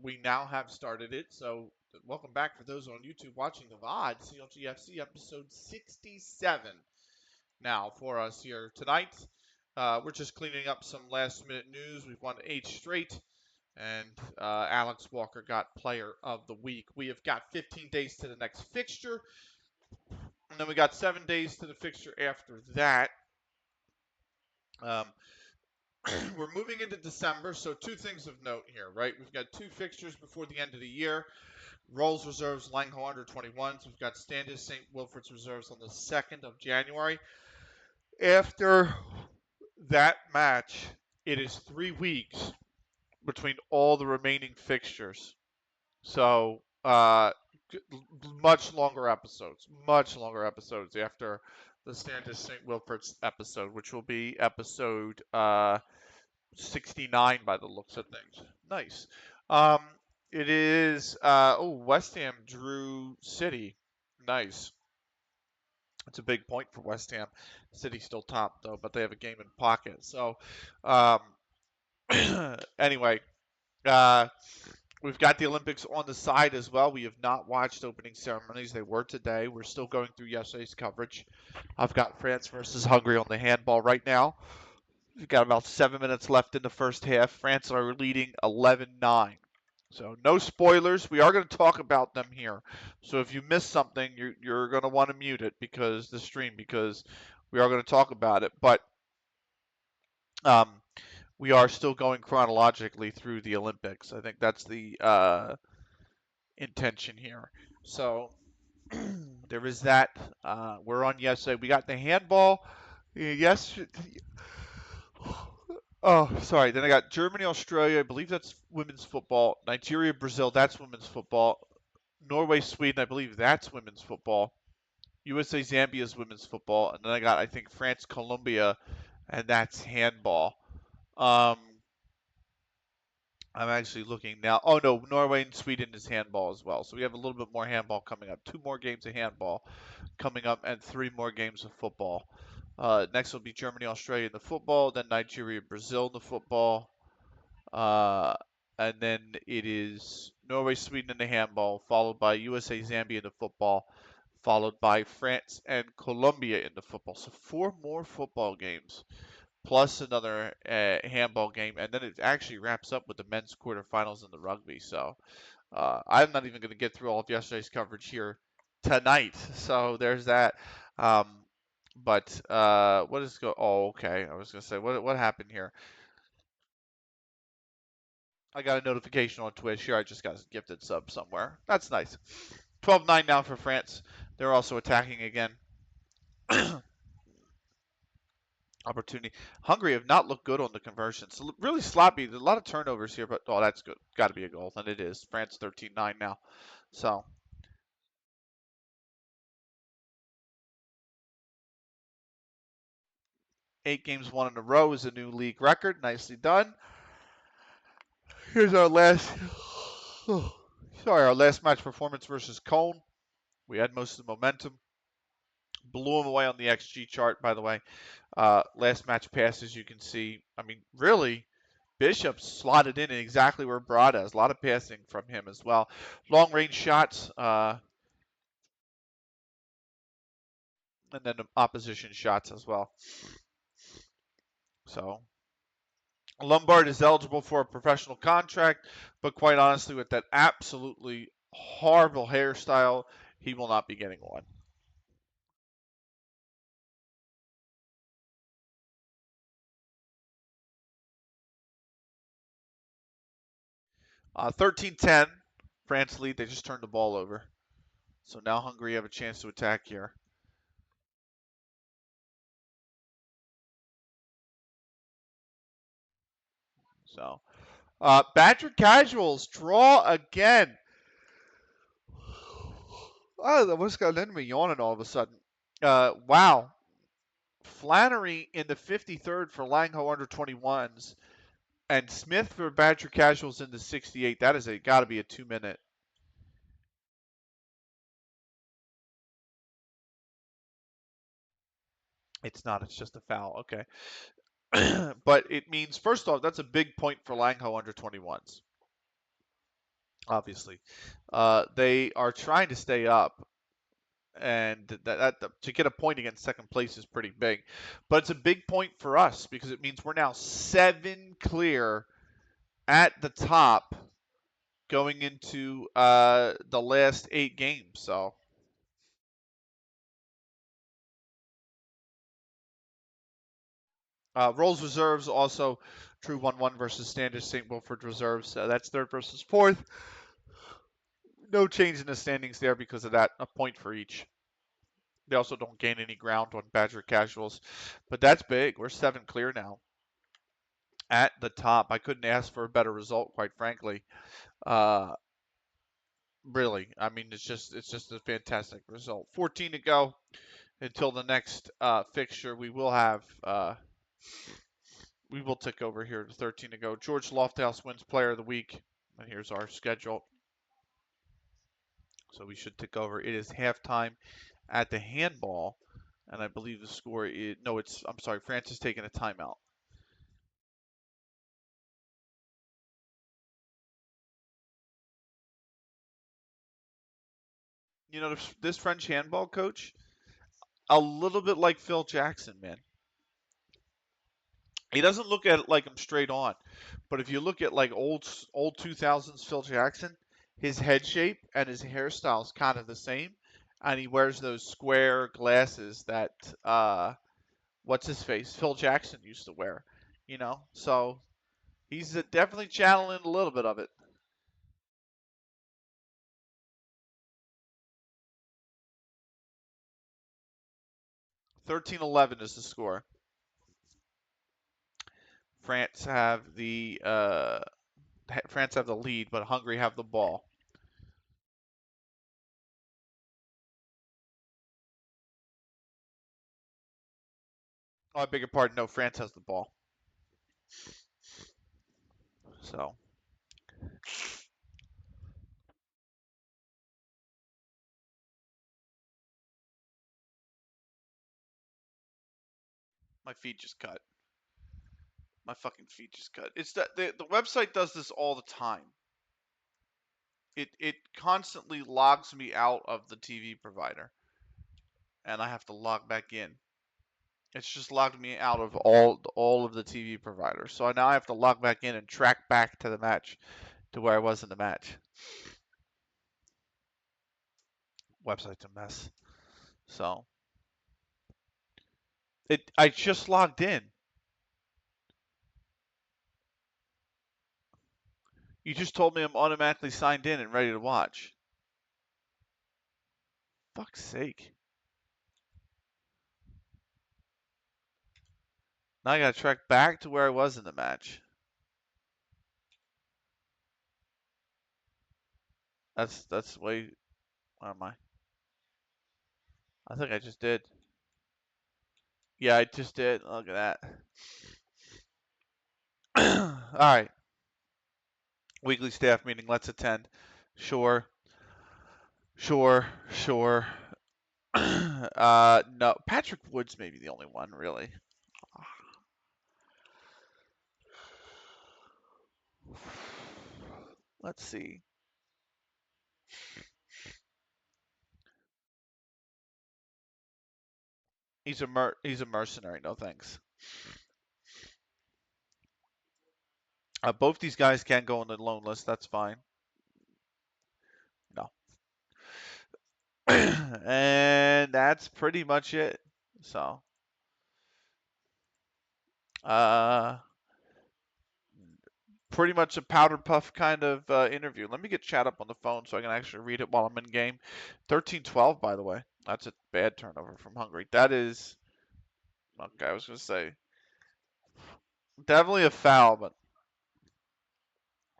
we now have started it. So welcome back for those on YouTube watching the VOD, CLG FC episode 67. Now for us here tonight, we're just cleaning up some last minute news. We've won 8 straight, and Alex Walker got Player of the Week. We have got 15 days to the next fixture, and then we got 7 days to the fixture after that. Um, we're moving into December, so two things of note here, right? We've got 2 fixtures before the end of the year. Rolls reserves, Langho under 21s. We've got Standish St. Wilfrid's reserves on the 2nd of January. After that match, it is 3 weeks between all the remaining fixtures. So, much longer episodes after the Standish St. Wilfrid's episode, which will be episode 69 by the looks of things. Nice. Um, it is West Ham drew City. Nice. It's a big point for West Ham. City's still top though, but they have a game in pocket. So um, anyway, we've got the Olympics on the side as well. We have not watched opening ceremonies. They were today. We're still going through yesterday's coverage. I've got France versus Hungary on the handball right now. We've got about 7 minutes left in the first half. France are leading 11-9. So no spoilers. We are going to talk about them here. So if you miss something, you're going to want to mute it because the stream because we are going to talk about it. But um, we are still going chronologically through the Olympics. I think that's the intention here. So there is that. We're on yesterday. We got the handball. Yes. Oh, sorry. Then I got Germany, Australia. I believe that's women's football. Nigeria, Brazil. That's women's football. Norway, Sweden. I believe that's women's football. USA, Zambia is women's football. And then I got, I think, France, Colombia, and that's handball. I'm actually looking now. Oh, no. Norway and Sweden is handball as well. So we have a little bit more handball coming up. 2 more games of handball coming up and 3 more games of football. Next will be Germany, Australia in the football, then Nigeria, Brazil in the football, and then it is Norway, Sweden in the handball, followed by USA, Zambia in the football, followed by France and Colombia in the football. So 4 more football games, plus another handball game, and then it actually wraps up with the men's quarterfinals in the rugby. So I'm not even going to get through all of yesterday's coverage here tonight. So there's that. But what is go? Oh, okay. I was gonna say what happened here. I got a notification on Twitch here. I just got a gifted sub somewhere. That's nice. 12-9 now for France. They're also attacking again. Opportunity. Hungary have not looked good on the conversions. So really sloppy. There's a lot of turnovers here, but oh, that's good. Got to be a goal, and it is. France 13-9 now. So 8 games won in a row is a new league record. Nicely done. Here's our last. Our last match performance versus Cone. We had most of the momentum. Blew him away on the XG chart, by the way. Last match passes, you can see. I mean, really, Bishop slotted in exactly where Brad is. A lot of passing from him as well. Long range shots, and then the opposition shots as well. So Lombard is eligible for a professional contract, but quite honestly, with that absolutely horrible hairstyle, he will not be getting one. – 13-10, France lead. They just turned the ball over. So now Hungary have a chance to attack here. So, Badger Casuals draw again. Oh, what's going on? Me yawning all of a sudden. Wow. Flannery in the 53rd for Langho under 21s, and Smith for Badger Casuals in the 68th. That is got to be a 2-minute. It's not. It's just a foul. Okay. But it means, first off, that's a big point for Langho under 21s. obviously. They are trying to stay up, and to get a point against second place is pretty big. But it's a big point for us because it means we're now 7 clear at the top going into the last 8 games. So Rolls Reserves also drew 1-1 versus Standish St. Wilford Reserves. That's third versus fourth. No change in the standings there because of that. A point for each. They also don't gain any ground on Badger Casuals. But that's big. We're 7 clear now at the top. I couldn't ask for a better result, quite frankly. Uh, really, I mean, it's just a fantastic result. 14 to go until the next fixture. We will tick over here to 13 to go. George Lofthouse wins Player of the Week, and here's our schedule. So we should tick over. It is halftime at the handball, and I believe the score is no. I'm sorry. France is taking a timeout. You know, this French handball coach, a little bit like Phil Jackson, man. He doesn't look at it like him straight on, but if you look at like old 2000s Phil Jackson, his head shape and his hairstyle is kind of the same, and he wears those square glasses that what's his face Phil Jackson used to wear, So he's definitely channeling a little bit of it. 13-11 is the score. France have the France have the lead, but Hungary have the ball. Oh, I beg your pardon. No, France has the ball. So my feed just cut. My fucking feed just cut. It's that the website does this all the time. It constantly logs me out of the TV provider, and I have to log back in. It's just logged me out of all of the TV providers. So now I have to log back in and track back to the match, to where I was in the match. Website's a mess. So I just logged in. You just told me I'm automatically signed in and ready to watch. Fuck's sake. Now I gotta track back to where I was in the match. That's way. Where am I? I think I just did. Yeah, I just did. Look at that. All right. Weekly staff meeting. Let's attend. Sure. Sure. Sure. No. Patrick Woods may be the only one, really. Let's see. He's a mercenary. No thanks. Both these guys can go on the loan list. That's fine. No. And that's pretty much it. So, uh, pretty much a powder puff kind of interview. Let me get chat up on the phone so I can actually read it while I'm in game. 13-12, by the way. That's a bad turnover from Hungary. That is, okay, I was going to say, definitely a foul, but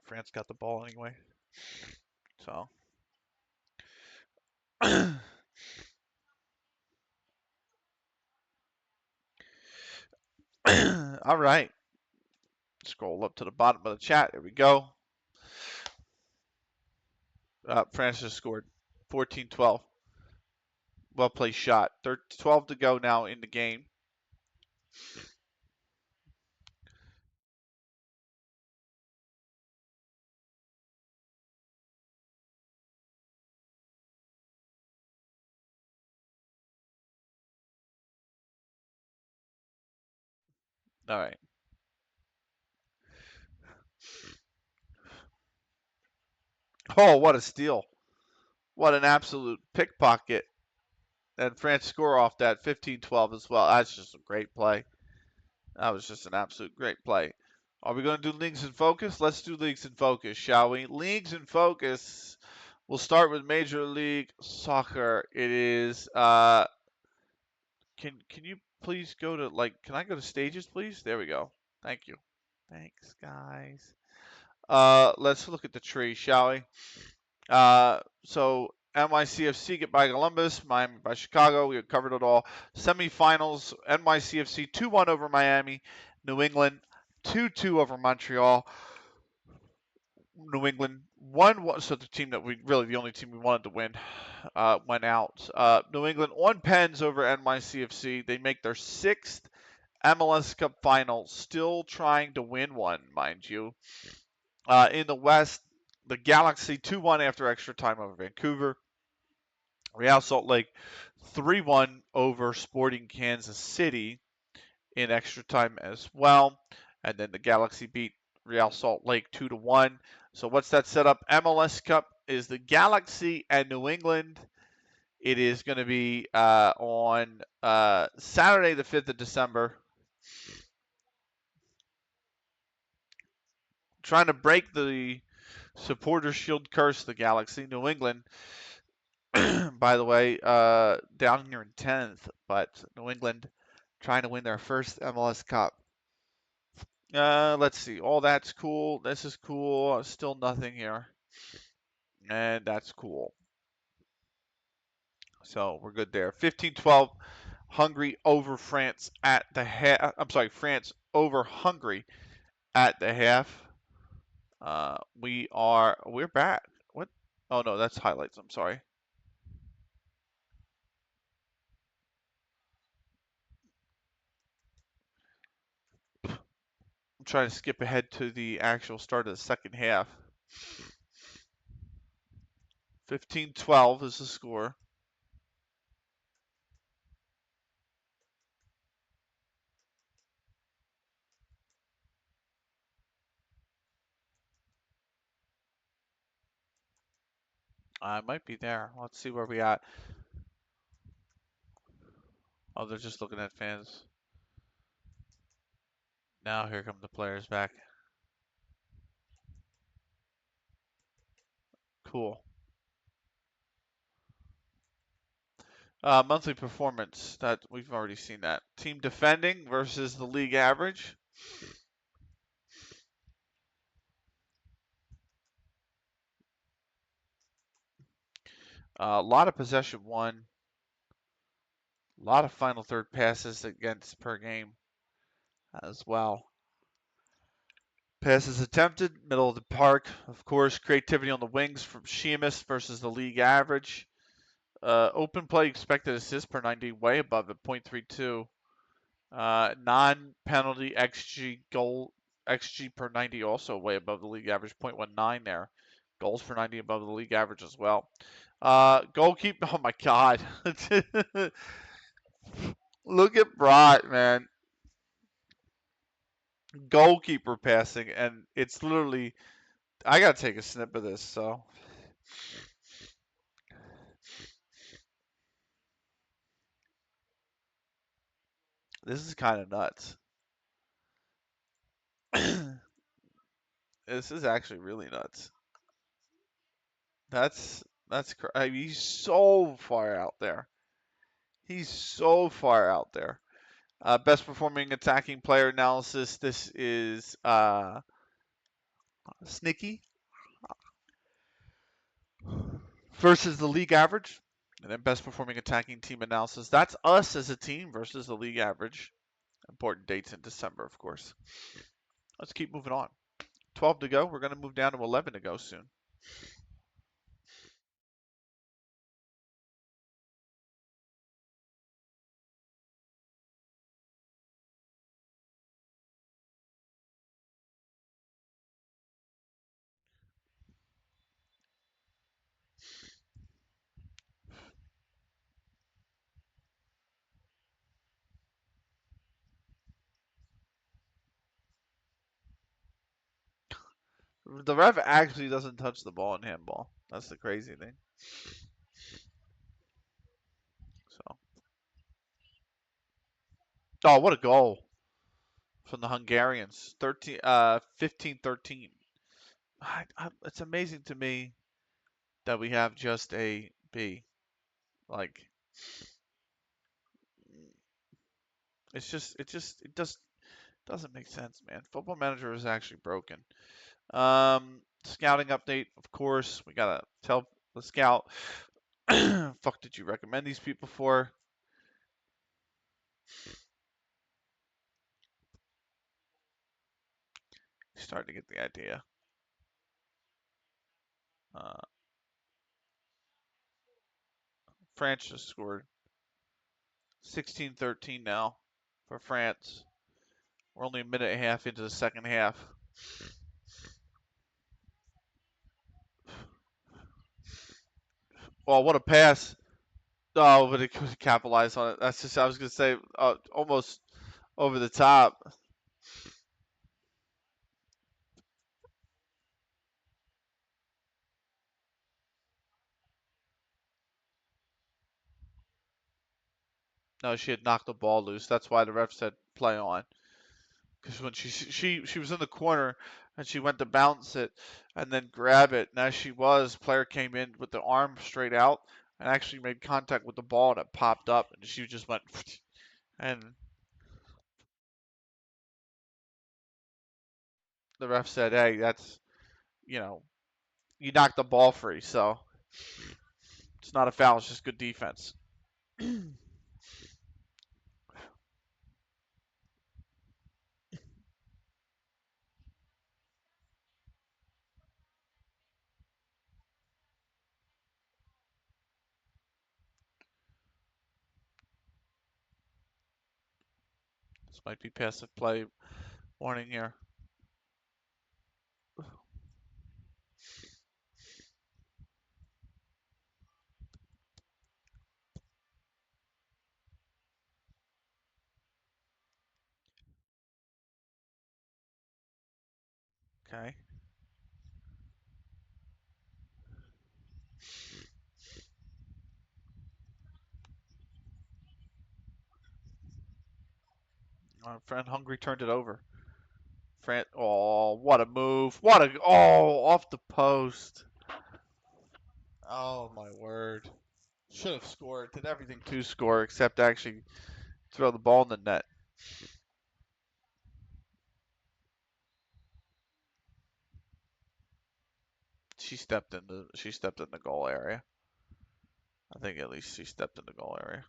France got the ball anyway. So, all right. Scroll up to the bottom of the chat. There we go. France has scored 14-12. Well played shot. 12 to go now in the game. All right. Oh, what a steal. What an absolute pickpocket. And France score off that 15-12 as well. That's just a great play. That was just an absolute great play. Are we going to do leagues in focus? Let's do leagues in focus, shall we? Leagues in focus. We'll start with Major League Soccer. It is can you please go to can I go to stages, please? There we go. Thank you. Thanks, guys. Let's look at the tree, shall we? So NYCFC get by Columbus, Miami by Chicago. We have covered it all. Semifinals: NYCFC 2-1 over Miami, New England 2-2 over Montreal. New England 1-1. So the team that we really the only team we wanted to win went out. New England on pens over NYCFC. They make their sixth MLS Cup final, still trying to win one, mind you. In the West, the Galaxy 2-1 after extra time over Vancouver. Real Salt Lake 3-1 over Sporting Kansas City in extra time as well. And then the Galaxy beat Real Salt Lake 2-1. So what's that set up? MLS Cup is the Galaxy and New England. It is going to be on Saturday, the 5th of December. Trying to break the Supporters Shield curse, the Galaxy. New England, by the way, down here in 10th, but New England trying to win their first MLS Cup. Let's see. All that's cool. This is cool. Still nothing here. And that's cool. So we're good there. 15-12. Hungary over France at the half. I'm sorry, France over Hungary at the half. We're back. What? Oh no, that's highlights. I'm sorry. I'm trying to skip ahead to the actual start of the second half. 15-12 is the score. I might be there. Let's see where we at. Oh, they're just looking at fans. Now here come the players back. Cool. Monthly performance. That we've already seen that. Team defending versus the league average. A lot of possession won. A lot of final third passes against per game as well. Passes attempted, middle of the park. Of course, creativity on the wings from Sheamus versus the league average. Open play expected assists per 90 way above at 0.32. Non-penalty XG per 90 also way above the league average, 0.19 there. Goals per 90 above the league average as well. Goalkeeper, oh my God. Look at Brott, man. Goalkeeper passing, and it's literally, I gotta take a snip of this, so. This is kind of nuts. This is actually really nuts. I mean, he's so far out there. He's so far out there. Best performing attacking player analysis. This is Snicky versus the league average. And then best performing attacking team analysis. That's us as a team versus the league average. Important dates in December, of course. Let's keep moving on. 12 to go. We're going to move down to 11 to go soon. The ref actually doesn't touch the ball in handball. That's the crazy thing. So, oh, what a goal from the Hungarians. 15-13. It's amazing to me that we have just a B. Like, it just doesn't make sense, man. Football Manager is actually broken. Scouting update, of course. We gotta tell the scout. Fuck, did you recommend these people for? Starting to get the idea. Uh, France just scored 16-13 now for France. We're only a minute and a half into the second half. Well, what a pass. Oh, but it could capitalize on it. That's just, I was going to say, almost over the top. No, she had knocked the ball loose. That's why the ref said play on. Because when she was in the corner and she went to bounce it and then grab it, and as she was, player came in with the arm straight out and actually made contact with the ball and it popped up and she just went and the ref said, "Hey, that's you know you knocked the ball free, so it's not a foul. It's just good defense." This might be passive play warning here. Okay. Our friend Hungry turned it over. Oh, what a move! Off the post. Oh my word! Should have scored. Did everything to score except actually throw the ball in the net. She stepped in the goal area. I think at least she stepped in the goal area.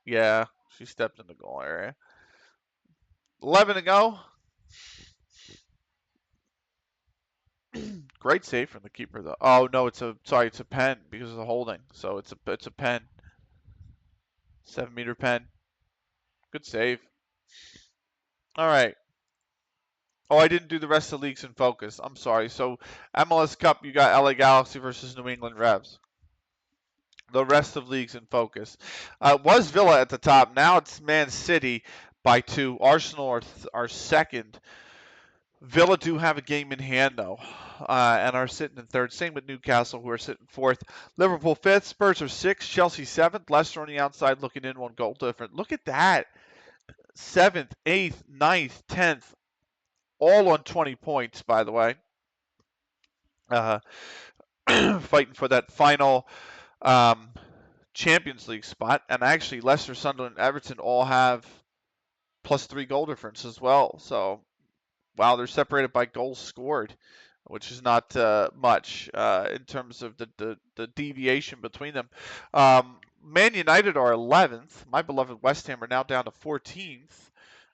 Yeah, she stepped in the goal area. 11 to go. Great save from the keeper though. Oh no, it's a pen because of the holding. So it's a pen. 7-meter pen. Good save. All right. Oh, I didn't do the rest of the leagues in focus. I'm sorry. So MLS Cup, you got LA Galaxy versus New England Revs. The rest of leagues in focus. It was Villa at the top. Now it's Man City by 2. Arsenal are second. Villa do have a game in hand though, and are sitting in third. Same with Newcastle, who are sitting fourth. Liverpool fifth. Spurs are sixth. Chelsea seventh. Leicester on the outside, looking in, 1 goal different. Look at that. Seventh, eighth, ninth, 10th, all on 20 points. By the way, uh, fighting for that final um, Champions League spot. And actually, Leicester, Sunderland, Everton all have +3 goal difference as well. So, wow, they're separated by goals scored, which is not much in terms of the deviation between them. Man United are 11th. My beloved West Ham are now down to 14th.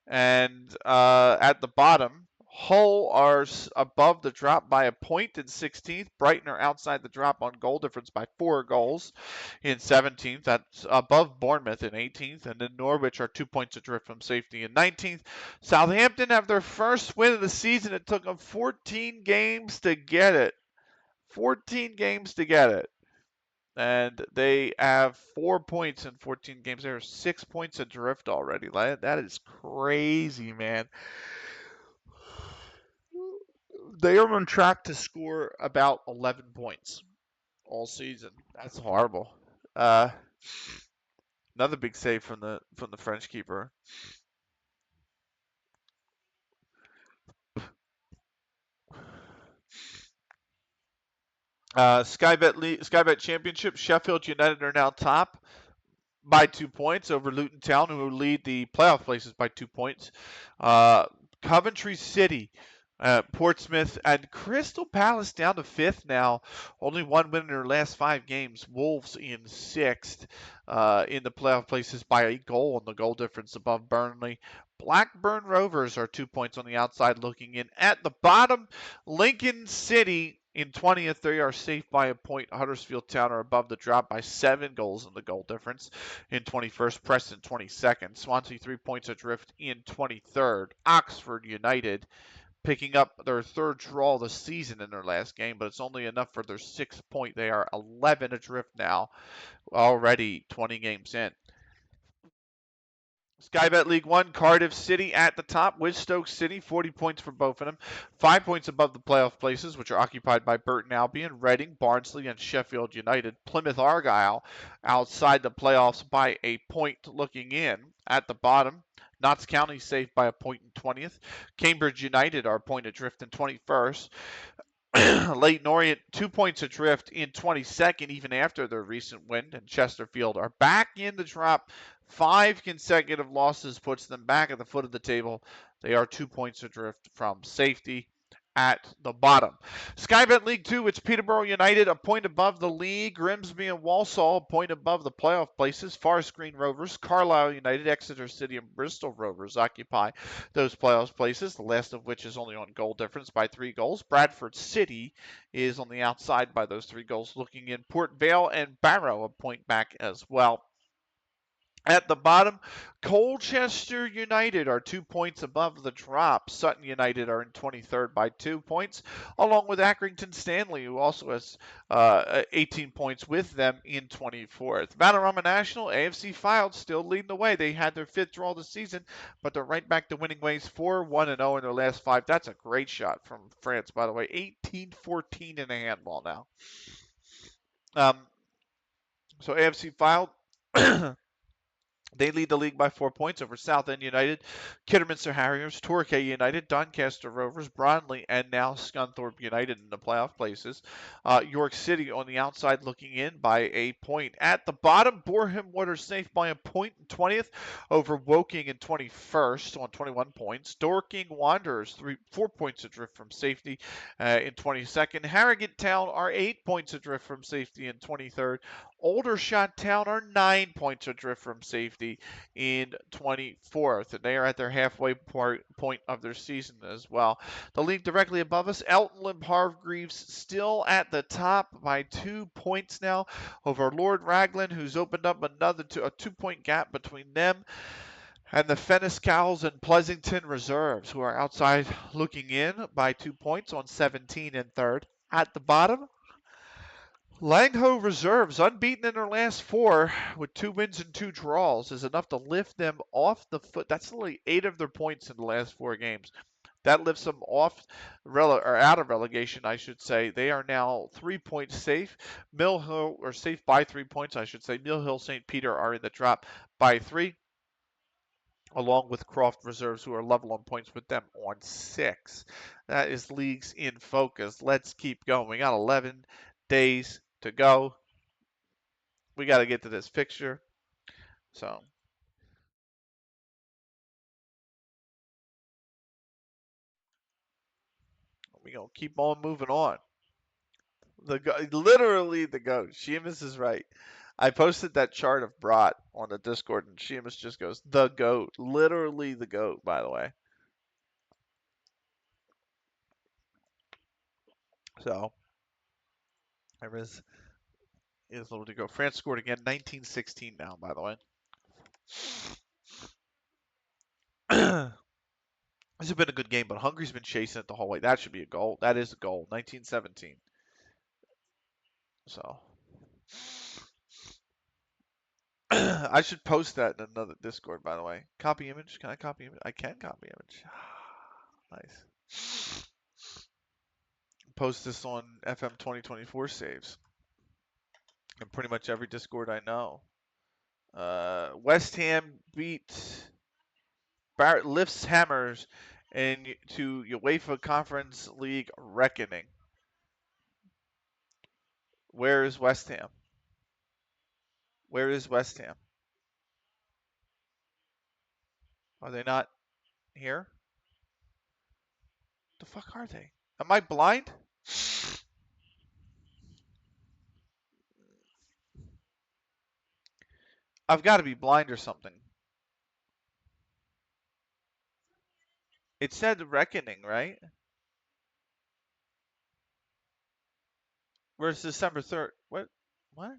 And at the bottom, Hull are above the drop by a point in 16th. Brighton are outside the drop on goal difference by 4 goals in 17th. That's above Bournemouth in 18th. And then Norwich are 2 points adrift from safety in 19th. Southampton have their first win of the season. It took them 14 games to get it. 14 games to get it. And they have 4 points in 14 games. They're 6 points adrift already. That is crazy, man. They are on track to score about 11 points all season. That's horrible. Uh, Another big save from the French keeper. Skybet Championship. Sheffield United are now top by 2 points over Luton Town, who lead the playoff places by 2 points. Uh, Coventry City, Portsmouth, and Crystal Palace down to fifth now. Only one win in their last 5 games. Wolves in sixth in the playoff places by a goal, and the goal difference above Burnley. Blackburn Rovers are 2 points on the outside looking in. At the bottom, Lincoln City in 20th. They are safe by a point. Huddersfield Town are above the drop by 7 goals in the goal difference in 21st. Preston 22nd. Swansea 3 points adrift in 23rd. Oxford United picking up their third draw of the season in their last game, but it's only enough for their 6th point. They are 11 adrift now, already 20 games in. Skybet League One, Cardiff City at the top with Stoke City, 40 points for both of them. 5 points above the playoff places, which are occupied by Burton Albion, Reading, Barnsley, and Sheffield United. Plymouth Argyle outside the playoffs by a point looking in. At the bottom, Notts County safe by a point in 20th. Cambridge United are a point adrift in 21st. Leyton Orient 2 points adrift in 22nd, even after their recent win, and Chesterfield are back in the drop. 5 consecutive losses puts them back at the foot of the table. They are 2 points adrift from safety at the bottom. Skybet League 2, it's Peterborough United, a point above the league. Grimsby and Walsall, a point above the playoff places. Forest Green Rovers, Carlisle United, Exeter City, and Bristol Rovers occupy those playoff places, the last of which is only on goal difference by 3 goals. Bradford City is on the outside by those 3 goals looking in. Port Vale and Barrow a point back as well. At the bottom, Colchester United are 2 points above the drop. Sutton United are in 23rd by 2 points, along with Accrington Stanley, who also has 18 points with them in 24th. Vanarama National, AFC Fylde still leading the way. They had their 5th draw of the season, but they're right back to winning ways, 4-1-0 in their last 5. That's a great shot from France, by the way. 18-14 in the handball now. So AFC Fylde. They lead the league by 4 points over Southend United, Kidderminster Harriers, Torquay United, Doncaster Rovers, Bronley, and now Scunthorpe United in the playoff places. York City on the outside looking in by a point. At the bottom, Boreham Wood are safe by a point in 20th over Woking in 21st on 21 points. Dorking Wanderers 4 points adrift from safety in 22nd. Harrogate Town are 8 points adrift from safety in 23rd. Aldershot Town are 9 points adrift from safety in 24th, and they are at their halfway point of their season as well. The league directly above us, Elton Hargreaves still at the top by 2 points now over Lord Raglan, who's opened up a 2-point gap between them and the Fenniscowls and Pleasanton Reserves, who are outside looking in by 2 points on 17 and 3rd. At the bottom, Langho Reserves, unbeaten in their last 4 with 2 wins and 2 draws, is enough to lift them off the foot. That's only 8 of their points in the last 4 games. That lifts them off or out of relegation, I should say. They are now 3 points safe. Mill Hill, or safe by 3 points, I should say. Mill Hill St. Peter are in the drop by 3, along with Croft Reserves, who are level on points with them on 6. That is leagues in focus. Let's keep going. We got 11 days to go. We got to get to this fixture. So we gonna keep on moving on. Literally the goat. Seamus is right. I posted that chart of Brat on the Discord, and Seamus just goes, the goat. Literally the goat, by the way. So there is a little to go. France scored again, 19-16 now, by the way. This has been a good game, but Hungary's been chasing it the whole way. That should be a goal. That is a goal. 19-17. So I should post that in another Discord, by the way. Copy image. Can I copy image? I can copy image. Nice. Post this on FM 2024 saves. And pretty much every Discord I know. West Ham beat Barrett lifts hammers into UEFA Conference League reckoning. Where is West Ham? Where is West Ham? Are they not here? The fuck are they? Am I blind? I've got to be blind or something. It said reckoning, right? Where's December 3rd? What? What?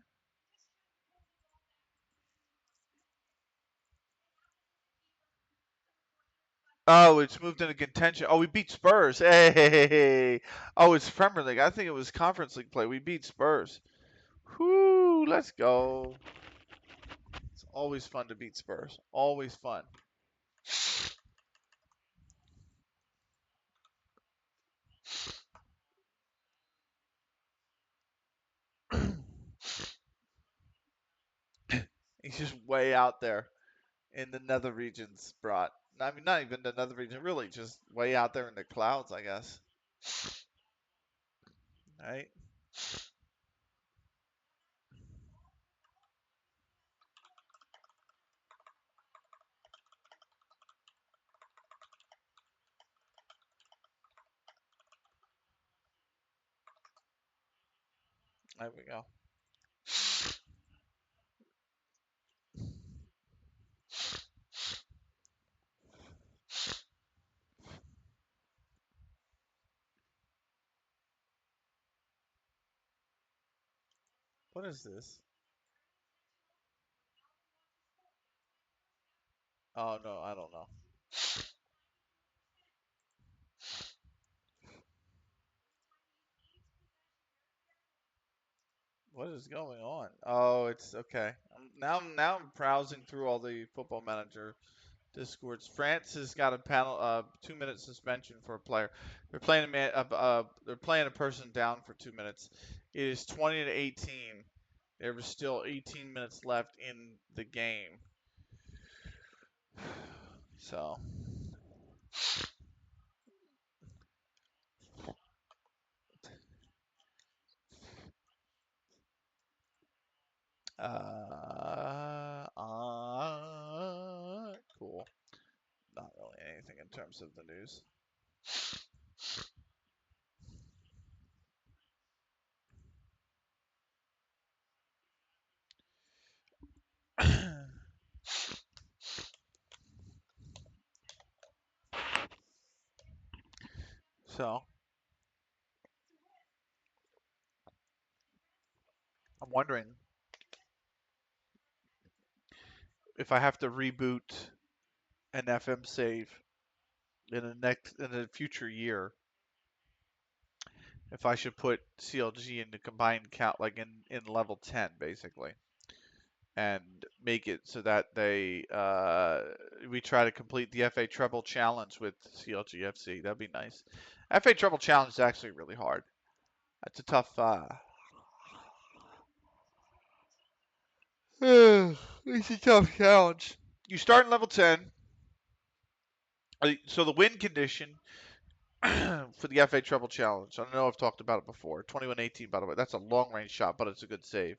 Oh, it's moved into contention. Oh, we beat Spurs. Hey. Oh, it's Premier League. I think it was Conference League play. We beat Spurs. Whoo, let's go. It's always fun to beat Spurs. Always fun. He's just way out there in the nether regions, brought. I mean, not even the nether region, really, just way out there in the clouds, I guess. Right? There we go. What is this? Oh, no, I don't know. What is going on? Oh, it's okay. Now I'm browsing through all the Football Manager Discords. France has got a panel 2 minute suspension for a player. They're playing a person down for 2 minutes. It is 20 to 18. There was still 18 minutes left in the game. So cool. Not really anything in terms of the news. So I'm wondering if I have to reboot an FM save in a future year, if I should put CLG into combined count, like in level 10 basically, and make it so that we try to complete the FA Treble Challenge with CLG FC. That'd be nice. FA Treble Challenge is actually really hard. That's a tough. It's a tough challenge. You start in level 10. So the win condition for the FA Treble Challenge. I don't know if I've talked about it before. 21-18, by the way. That's a long range shot, but it's a good save.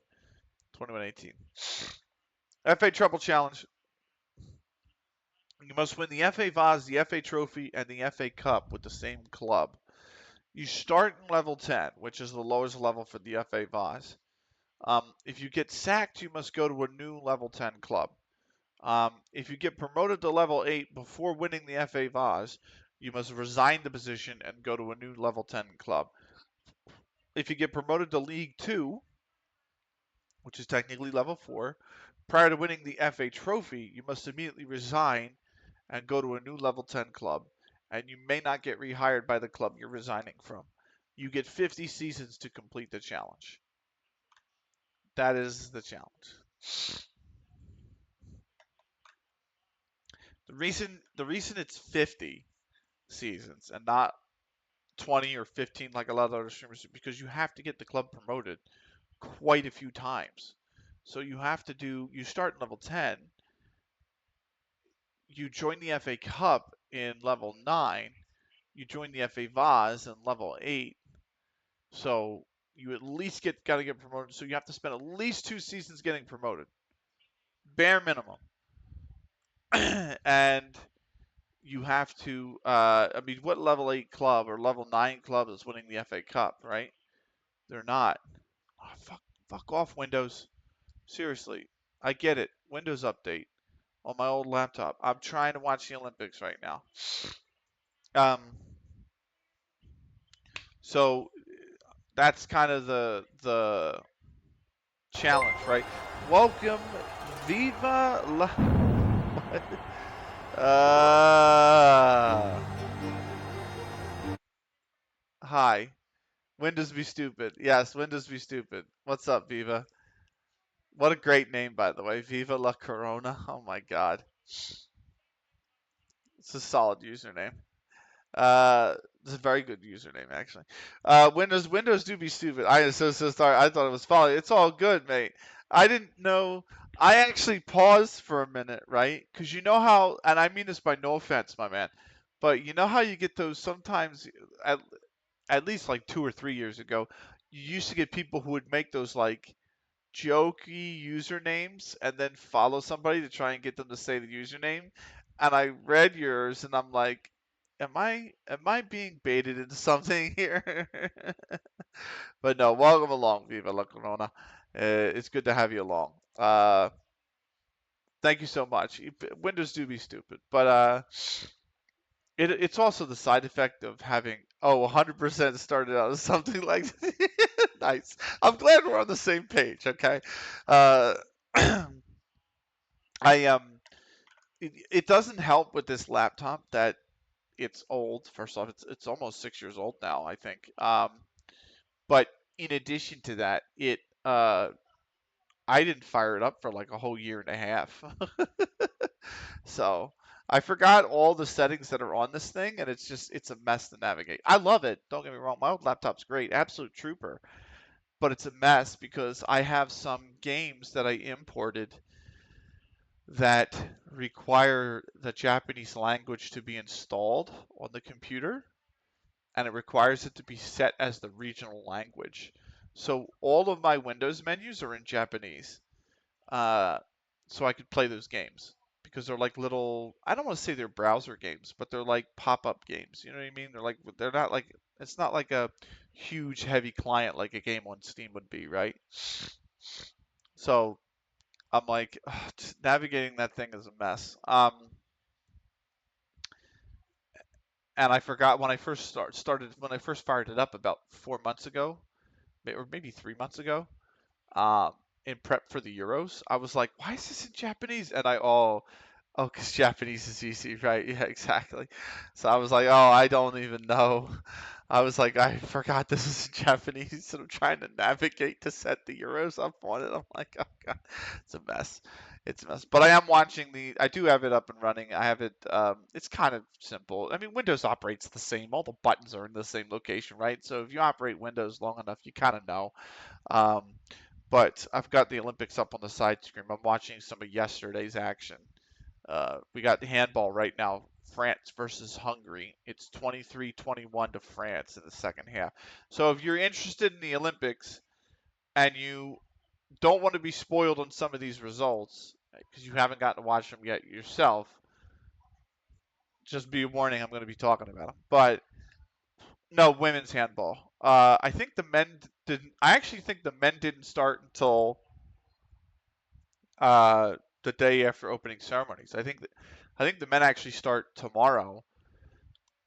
21-18. FA Treble Challenge. You must win the FA Vase, the FA Trophy, and the FA Cup with the same club. You start in level 10, which is the lowest level for the FA Vase. If you get sacked, you must go to a new level 10 club. If you get promoted to level 8 before winning the FA Vase, you must resign the position and go to a new level 10 club. If you get promoted to League 2, which is technically level 4, prior to winning the FA Trophy, you must immediately resign and go to a new level 10 club, and you may not get rehired by the club you're resigning from. You get 50 seasons to complete the challenge. That is the challenge. The reason it's 50 seasons and not 20 or 15 like a lot of other streamers do, because you have to get the club promoted quite a few times. So you start in level 10, you join the FA Cup in level 9, you join the FA Vase in level 8. So you at least got to get promoted. So you have to spend at least 2 seasons getting promoted, bare minimum. And you have to. I mean, what level 8 club or level 9 club is winning the FA Cup, right? They're not. Oh, fuck off, Windows. Seriously, I get it. Windows update on my old laptop. I'm trying to watch the Olympics right now. Um, so that's kind of the challenge, right? Welcome, Viva la. Uh, Hi. Windows be stupid. Yes, Windows be stupid. What's up, Viva? What a great name, by the way. Viva la Corona. Oh my God. It's a solid username. It's a very good username, actually. Windows do be stupid. I am so sorry. I thought it was folly. It's all good, mate. I didn't know. I actually paused for a minute, right? Because you know how, and I mean this by no offense, my man, but you know how you get those sometimes, at, at least like 2 or 3 years ago, you used to get people who would make those like jokey usernames and then follow somebody to try and get them to say the username. And I read yours and I'm like, am I being baited into something here? But no, welcome along, Viva La Corona. It's good to have you along. Thank you so much. Windows do be stupid, but it's also the side effect of having 100% started out as something like nice. I'm glad we're on the same page. Okay, uh, I it doesn't help with this laptop that it's old. First off, it's almost 6 years old now, I think. But in addition to that, I didn't fire it up for like a whole year and a half. So I forgot all the settings that are on this thing, and it's a mess to navigate. I love it. Don't get me wrong. My old laptop's great, absolute trooper. But it's a mess because I have some games that I imported that require the Japanese language to be installed on the computer, and it requires it to be set as the regional language. So all of my Windows menus are in Japanese, uh, so I could play those games because they're like little. I don't want to say they're browser games, but they're like pop-up games. You know what I mean? They're not like it's not like a huge heavy client like a game on Steam would be, right? So I'm like, just navigating that thing is a mess. And I forgot when I first started when I first fired it up about 4 months ago, or maybe 3 months ago, um, in prep for the Euros. I was like, why is this in Japanese? And because Japanese is easy, right? Yeah, exactly. So I was like, oh, I don't even know. I was like, I forgot this is in Japanese, and I'm trying to navigate to set the Euros up on it. I'm like, oh god, it's a mess. It's a mess. But I am watching I do have it up and running. I have it. It's kind of simple. I mean, Windows operates the same. All the buttons are in the same location, right? So if you operate Windows long enough, you kind of know. Um, but I've got the Olympics up on the side screen. I'm watching some of yesterday's action. We got the handball right now. France versus Hungary. It's 23-21 to France in the second half. So if you're interested in the Olympics and you don't want to be spoiled on some of these results because you haven't gotten to watch them yet yourself, just be a warning. I'm going to be talking about them. But no, women's handball. I think the men didn't. I actually think the men didn't start until uh, the day after opening ceremonies. I think the men actually start tomorrow,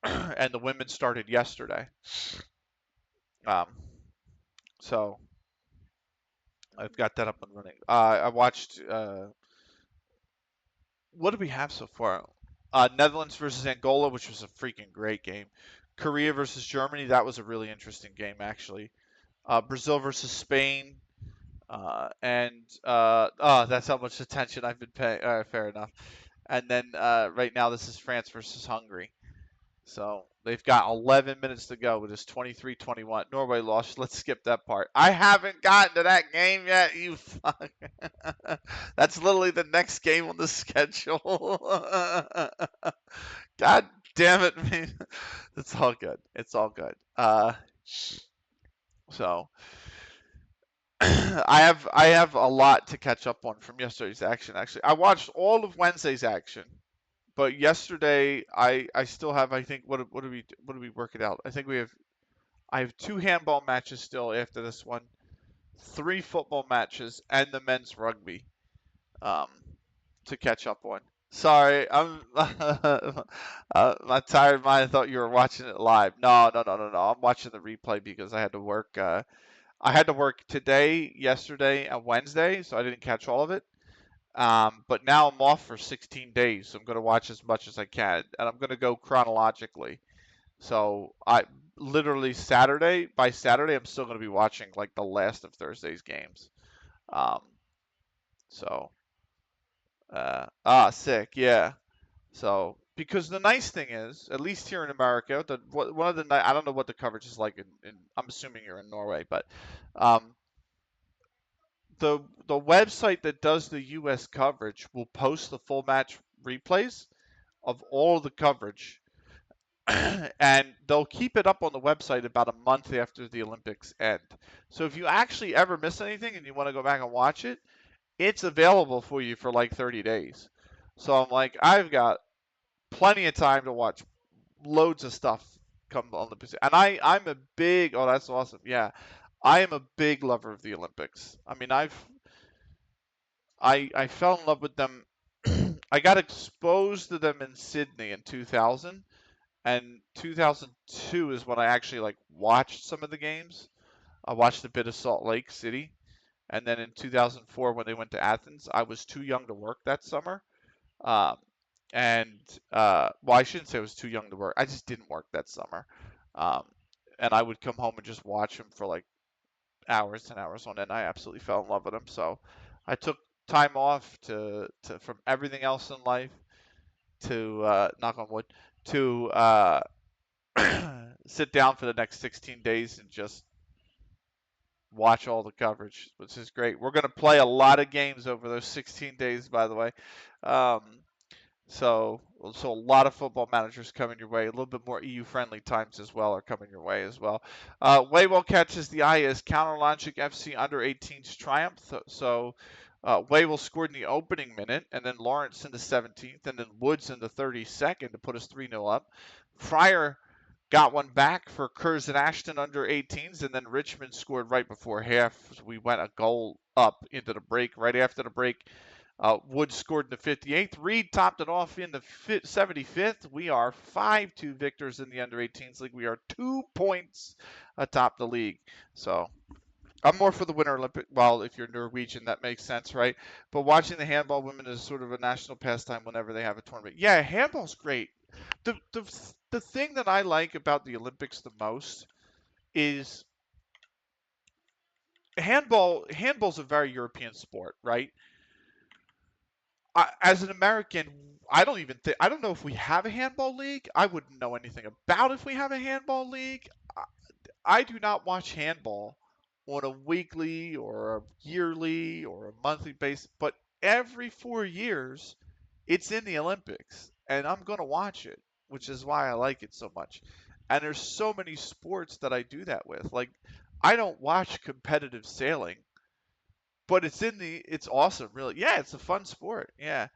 and the women started yesterday. Um, so I've got that up and running. I watched. What do we have so far? Netherlands versus Angola, which was a freaking great game. Korea versus Germany, that was a really interesting game actually. Brazil versus Spain, that's how much attention I've been paying. Fair enough. And then right now this is France versus Hungary. So They've got 11 minutes to go. It is 23-21. Norway lost. Let's skip that part. I haven't gotten to that game yet, you fuck. That's literally the next game on the schedule. God damn it, man. It's all good. It's all good. So I have a lot to catch up on from yesterday's action. Actually, I watched all of Wednesday's action, but yesterday I still have, I think, what do we work it out? I have two handball matches still after this one, three football matches, and the men's rugby um, to catch up on. Sorry, I'm my tired mind thought you were watching it live. No, no, no, no, no. I'm watching the replay because I had to work. I had to work today, yesterday, and Wednesday, so I didn't catch all of it. But now I'm off for 16 days, so I'm going to watch as much as I can, and I'm going to go chronologically. So I literally by Saturday, I'm still going to be watching like the last of Thursday's games. Um, so sick, yeah. So because the nice thing is, at least here in America, one of the I don't know what the coverage is like I'm assuming you're in Norway, but um, the website that does the U.S. coverage will post the full match replays of all the coverage, and they'll keep it up on the website about a month after the Olympics end. So if you actually ever miss anything and you want to go back and watch it, it's available for you for like 30 days. So I'm like, I've got plenty of time to watch loads of stuff come on the Pacific. And I'm a big, oh, that's awesome. Yeah. I am a big lover of the Olympics. I mean, I fell in love with them. I got exposed to them in Sydney in 2000, and 2002 is when I actually like watched some of the games. I watched a bit of Salt Lake City, and then in 2004 when they went to Athens, I was too young to work that summer. Um, and well, I shouldn't say I was too young to work. I just didn't work that summer. Um, and I would come home and just watch them for like hours and hours on end. I absolutely fell in love with them. So I took time off to from everything else in life to knock on wood to sit down for the next 16 days and just watch all the coverage, which is great. We're going to play a lot of games over those 16 days, by the way. Um, so a lot of football managers coming your way. A little bit more EU friendly times as well are coming your way as well. Waywell catches the eye as Counter Logic FC under 18's triumph. So Waywell scored in the opening minute, and then Lawrence in the 17th, and then Woods in the 32nd to put us 3-0 up. Fryer got one back for Kurz and Ashton under 18s, and then Richmond scored right before half. So we went a goal up into the break. Right after the break, Woods scored in the 58th. Reed topped it off in the 75th. We are 5-2 victors in the under 18s league. We are 2 points atop the league. So I'm more for the Winter Olympic. Well, if you're Norwegian, that makes sense, right? But watching the handball women is sort of a national pastime whenever they have a tournament. Yeah, handball's great. The thing that I like about the Olympics the most is handball. Handball's a very European sport, right? As an American, I don't know if we have a handball league. I wouldn't know anything about if we have a handball league. I do not watch handball on a weekly or a yearly or a monthly basis, but every 4 years it's in the Olympics and I'm going to watch it, which is why I like it so much. And there's so many sports that I do that with. Like I don't watch competitive sailing, but it's awesome, really. Yeah, it's a fun sport. Yeah.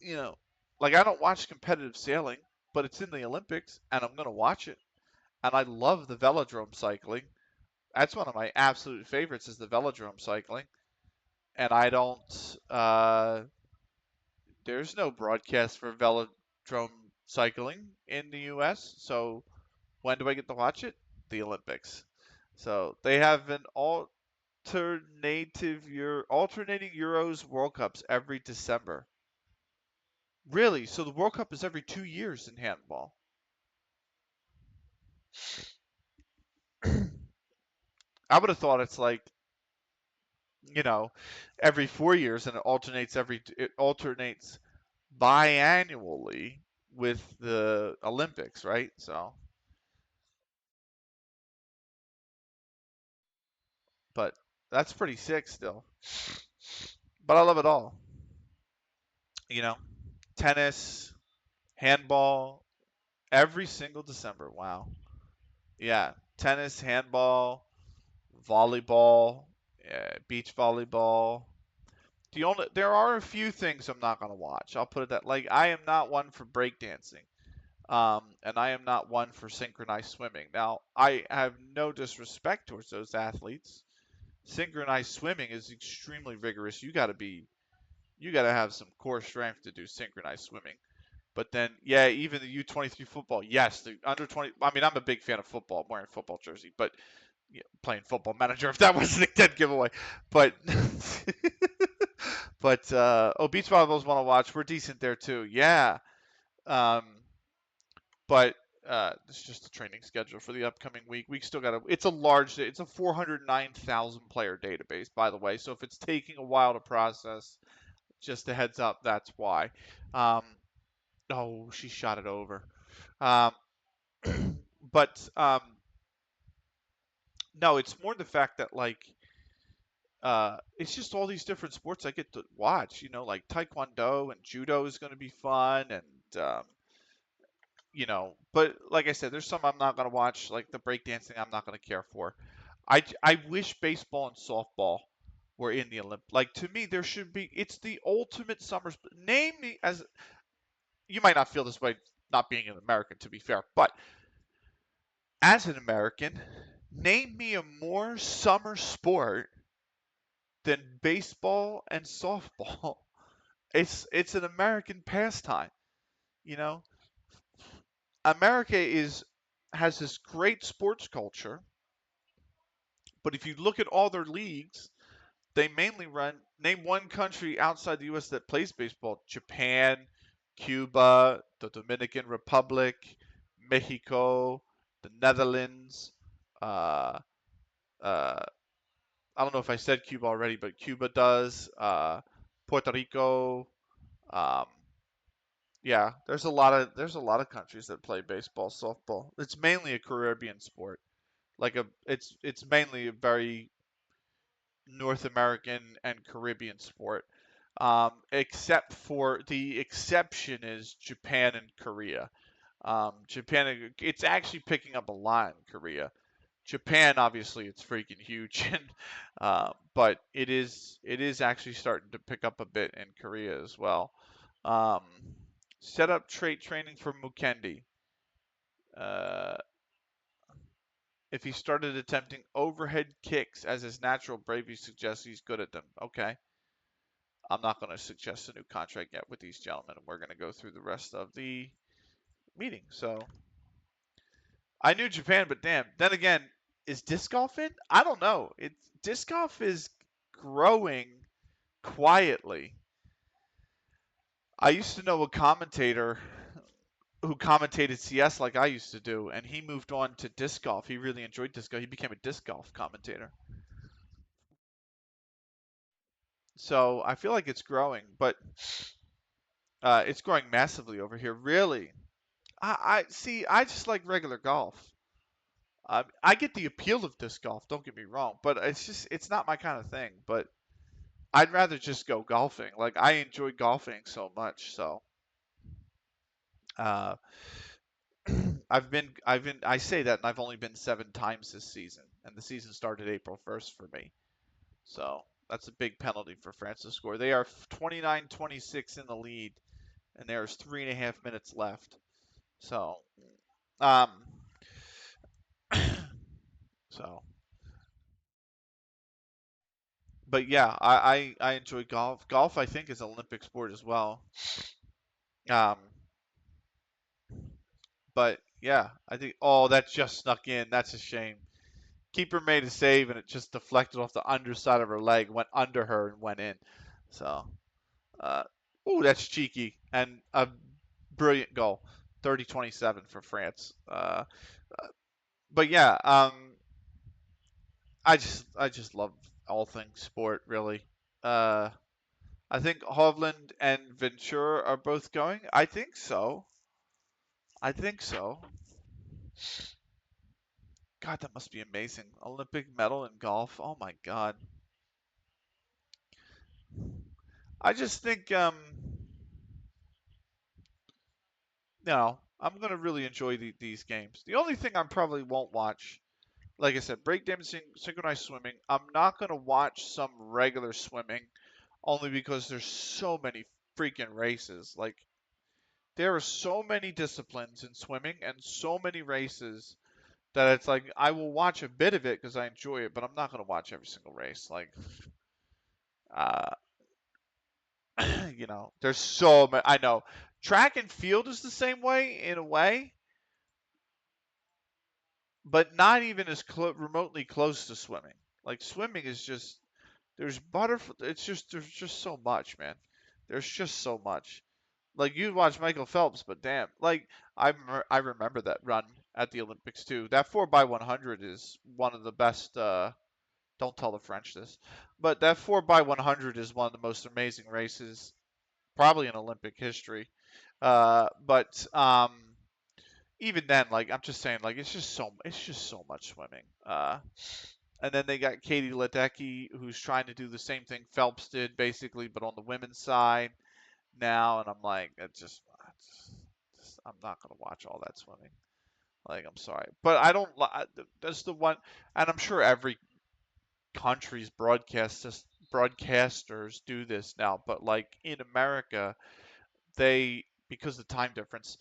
You know, like I don't watch competitive sailing, but it's in the Olympics and I'm going to watch it. And I love the velodrome cycling. That's one of my absolute favorites is the velodrome cycling. And I don't there's no broadcast for velodrome cycling in the US. So when do I get to watch it? The Olympics. So they have an alternating Euros World Cups every December. Really? So the World Cup is every 2 years in handball. I would have thought it's like, you know, every 4 years and it alternates biannually. with the Olympics, right? So, but that's pretty sick still. But I love it all. You know, tennis, handball, every single December. Wow. Yeah, tennis, handball, volleyball, beach volleyball. There are a few things I'm not gonna watch. I'll put it that like I am not one for breakdancing, and I am not one for synchronized swimming. Now I have no disrespect towards those athletes. Synchronized swimming is extremely vigorous. You gotta have some core strength to do synchronized swimming. But then, yeah, even the U23 football, yes, the under 20. I mean, I'm a big fan of football. I'm wearing a football jersey, but playing Football Manager if that wasn't a dead giveaway. But beach volleyball's one to watch. We're decent there too. Yeah. Um, but it's just the training schedule for the upcoming week. We still got It's a large. It's a 409,000 player database, by the way. So if it's taking a while to process, just a heads up. That's why. Um, oh, she shot it over. Um, but no, it's more the fact that like it's just all these different sports I get to watch. Like Taekwondo and Judo is going to be fun, and but like I said, there's some I'm not going to watch, like the breakdancing I'm not going to care for. I wish baseball and softball were in the Olympics. Like to me, there should be. It's the ultimate summer. Name me as you might not feel this way, not being an American, to be fair, but as an American, name me a more summer sport than baseball and softball. It's an American pastime, you know. America is has this great sports culture, but if you look at all their leagues, they mainly run. Name one country outside the U.S. that plays baseball: Japan, Cuba, the Dominican Republic, Mexico, the Netherlands. Uh, uh, I don't know if I said Cuba already, but Cuba does. Puerto Rico. Um, Yeah, there's a lot of countries that play baseball, softball. It's mainly a Caribbean sport. It's mainly a very North American and Caribbean sport. Except for the exception is Japan and Korea. Japan, it's actually picking up a lot in Korea. Japan, obviously, it's freaking huge, and but it is actually starting to pick up a bit in Korea as well. Um, Set up trait training for Mukendi. Uh, if he started attempting overhead kicks as his natural bravery suggests, he's good at them. Okay. I'm not going to suggest a new contract yet with these gentlemen. We're going to go through the rest of the meeting. So I knew Japan, but damn. Then again, is disc golf in? I don't know. Disc golf is growing quietly. I used to know a commentator who commentated CS like I used to do, and he moved on to disc golf. He really enjoyed disc golf. He became a disc golf commentator. So I feel like it's growing, but it's growing massively over here. Really, I see. I just like regular golf. I get the appeal of disc golf. Don't get me wrong, but it's not my kind of thing. But I'd rather just go golfing. Like I enjoy golfing so much. So uh, I say that, and I've only been 7 times this season, and the season started April 1st for me. So that's a big penalty for France to score. They are 29-26 in the lead, and there's 3.5 minutes left. So, um, so, but yeah, I enjoy golf. Golf, I think, is an Olympic sport as well. Um, but yeah, I think. Oh, that just snuck in. That's a shame. Keeper made a save, and it just deflected off the underside of her leg, went under her, and went in. So, uh, ooh, that's cheeky and a brilliant goal. 30-27 for France. But yeah, I just love all things sport really. Uh, I think Hovland and Ventura are both going. I think so. I think so. God, that must be amazing. Olympic medal in golf. Oh my God. I just think, no, I'm gonna really enjoy these games. The only thing I probably won't watch, like I said, breakdancing, synchronized swimming. I'm not gonna watch some regular swimming, only because there's so many freaking races. Like there are so many disciplines in swimming and so many races that it's like I will watch a bit of it because I enjoy it, but I'm not gonna watch every single race. Like, uh, there's so many. I know track and field is the same way in a way, but not even as remotely close to swimming. Like swimming is just there's butterfly. It's just there's just so much, man. There's just so much. Like you watch Michael Phelps, but damn, like I remember that run at the Olympics too. That 4x100 is one of the best. Don't tell the French this, but that 4x100 is one of the most amazing races probably in Olympic history. But even then, like I'm just saying, like it's just so much swimming. And then they got Katie Ledecky, who's trying to do the same thing Phelps did, basically, but on the women's side now. And I'm like, I'm not gonna watch all that swimming. Like, I'm sorry, but I don't. That's the one, and I'm sure every country's broadcasters do this now. But like in America, they because of the time difference,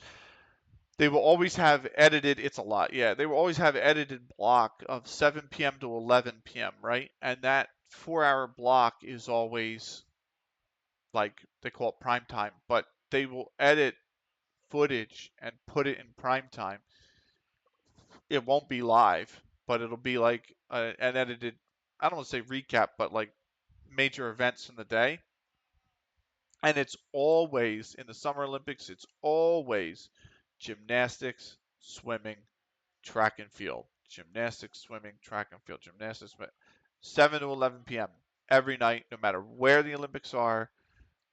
they will always have edited. It's a lot, yeah. They will always have edited block of 7 p.m. to 11 p.m. Right, and that 4 hour block is always like they call it prime time, but they will edit footage and put it in prime time. It won't be live, but it'll be like an edited. I don't want to say recap, but like major events in the day. And it's always in the Summer Olympics. It's always gymnastics, swimming, track and field, gymnastics, swimming, track and field, gymnastics, 7 to 11 p.m. every night, no matter where the Olympics are,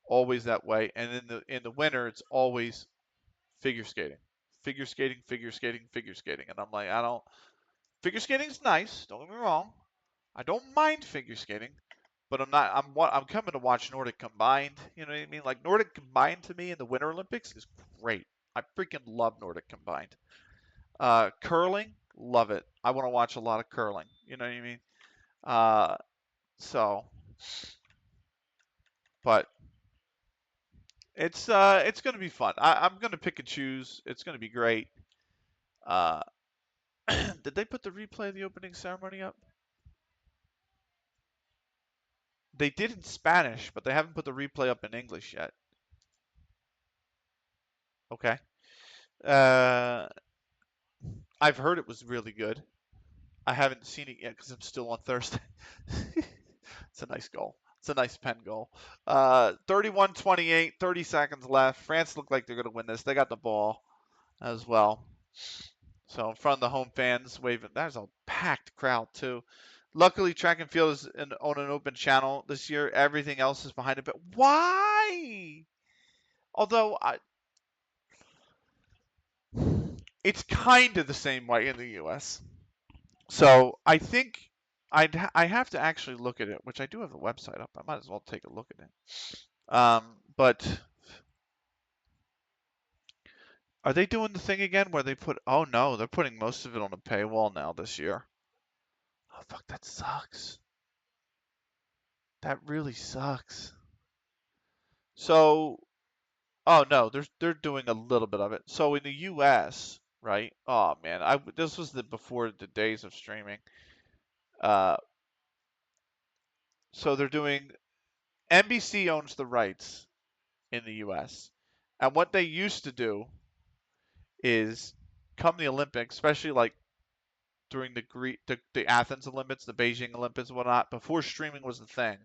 always that way. And in the winter, it's always figure skating, figure skating, figure skating, figure skating. And I'm like, I don't. Figure skating is nice. Don't get me wrong. I don't mind figure skating, but I'm not. I'm coming to watch Nordic combined. You know what I mean? Like Nordic combined to me in the Winter Olympics is great. I freaking love Nordic combined. Curling, love it. I want to watch a lot of curling. You know what I mean? Uh, so, but it's gonna be fun. I'm gonna pick and choose. It's gonna be great. Uh, did they put the replay of the opening ceremony up? They did in Spanish, but they haven't put the replay up in English yet. Okay. Uh, I've heard it was really good. I haven't seen it yet because I'm still on Thursday. It's a nice goal. It's a nice pen goal. 31-28, 30 seconds left. France look like they're going to win this. They got the ball as well. So in front of the home fans waving. There's a packed crowd too. Luckily, track and field is on an open channel this year. Everything else is behind it. But why? Although it's kind of the same way in the U.S. So I think I have to actually look at it, which I do have the website up. I might as well take a look at it. But are they doing the thing again where they put? Oh no, they're putting most of it on a paywall now this year. Oh fuck, that sucks. That really sucks. So, oh no, they're doing a little bit of it. So in the U.S., right? Oh man, this was before the days of streaming. Uh, so they're doing. NBC owns the rights in the U.S. And what they used to do is come the Olympics, especially like during the Athens Olympics, the Beijing Olympics, and whatnot, before streaming was the thing.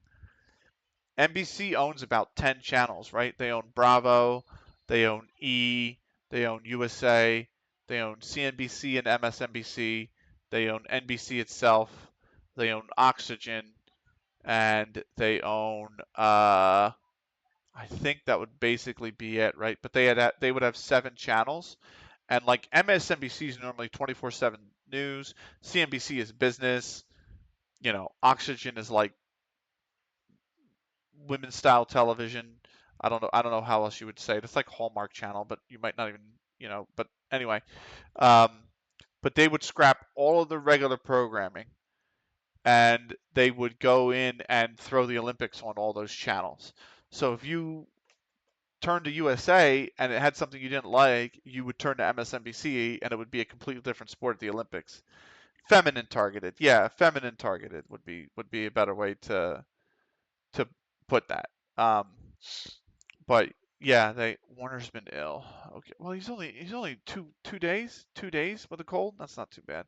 NBC owns about 10 channels, right? They own Bravo, they own E, they own USA, they own CNBC and MSNBC, they own NBC itself, they own Oxygen, and they own I think that would basically be it, right? But they would have 7 channels, And like MSNBC is normally 24/7 news, CNBC is business, Oxygen is like women's style television. I don't know how else you would say it. It's like Hallmark Channel, but you might not even. But anyway, um, but they would scrap all of the regular programming, and they would go in and throw the Olympics on all those channels. So if you turned to USA and it had something you didn't like, you would turn to MSNBC and it would be a completely different sport at the Olympics. Feminine targeted, yeah, feminine targeted would be a better way to put that. Um, but yeah, Warner's been ill. Okay, well he's only two days with a cold. That's not too bad.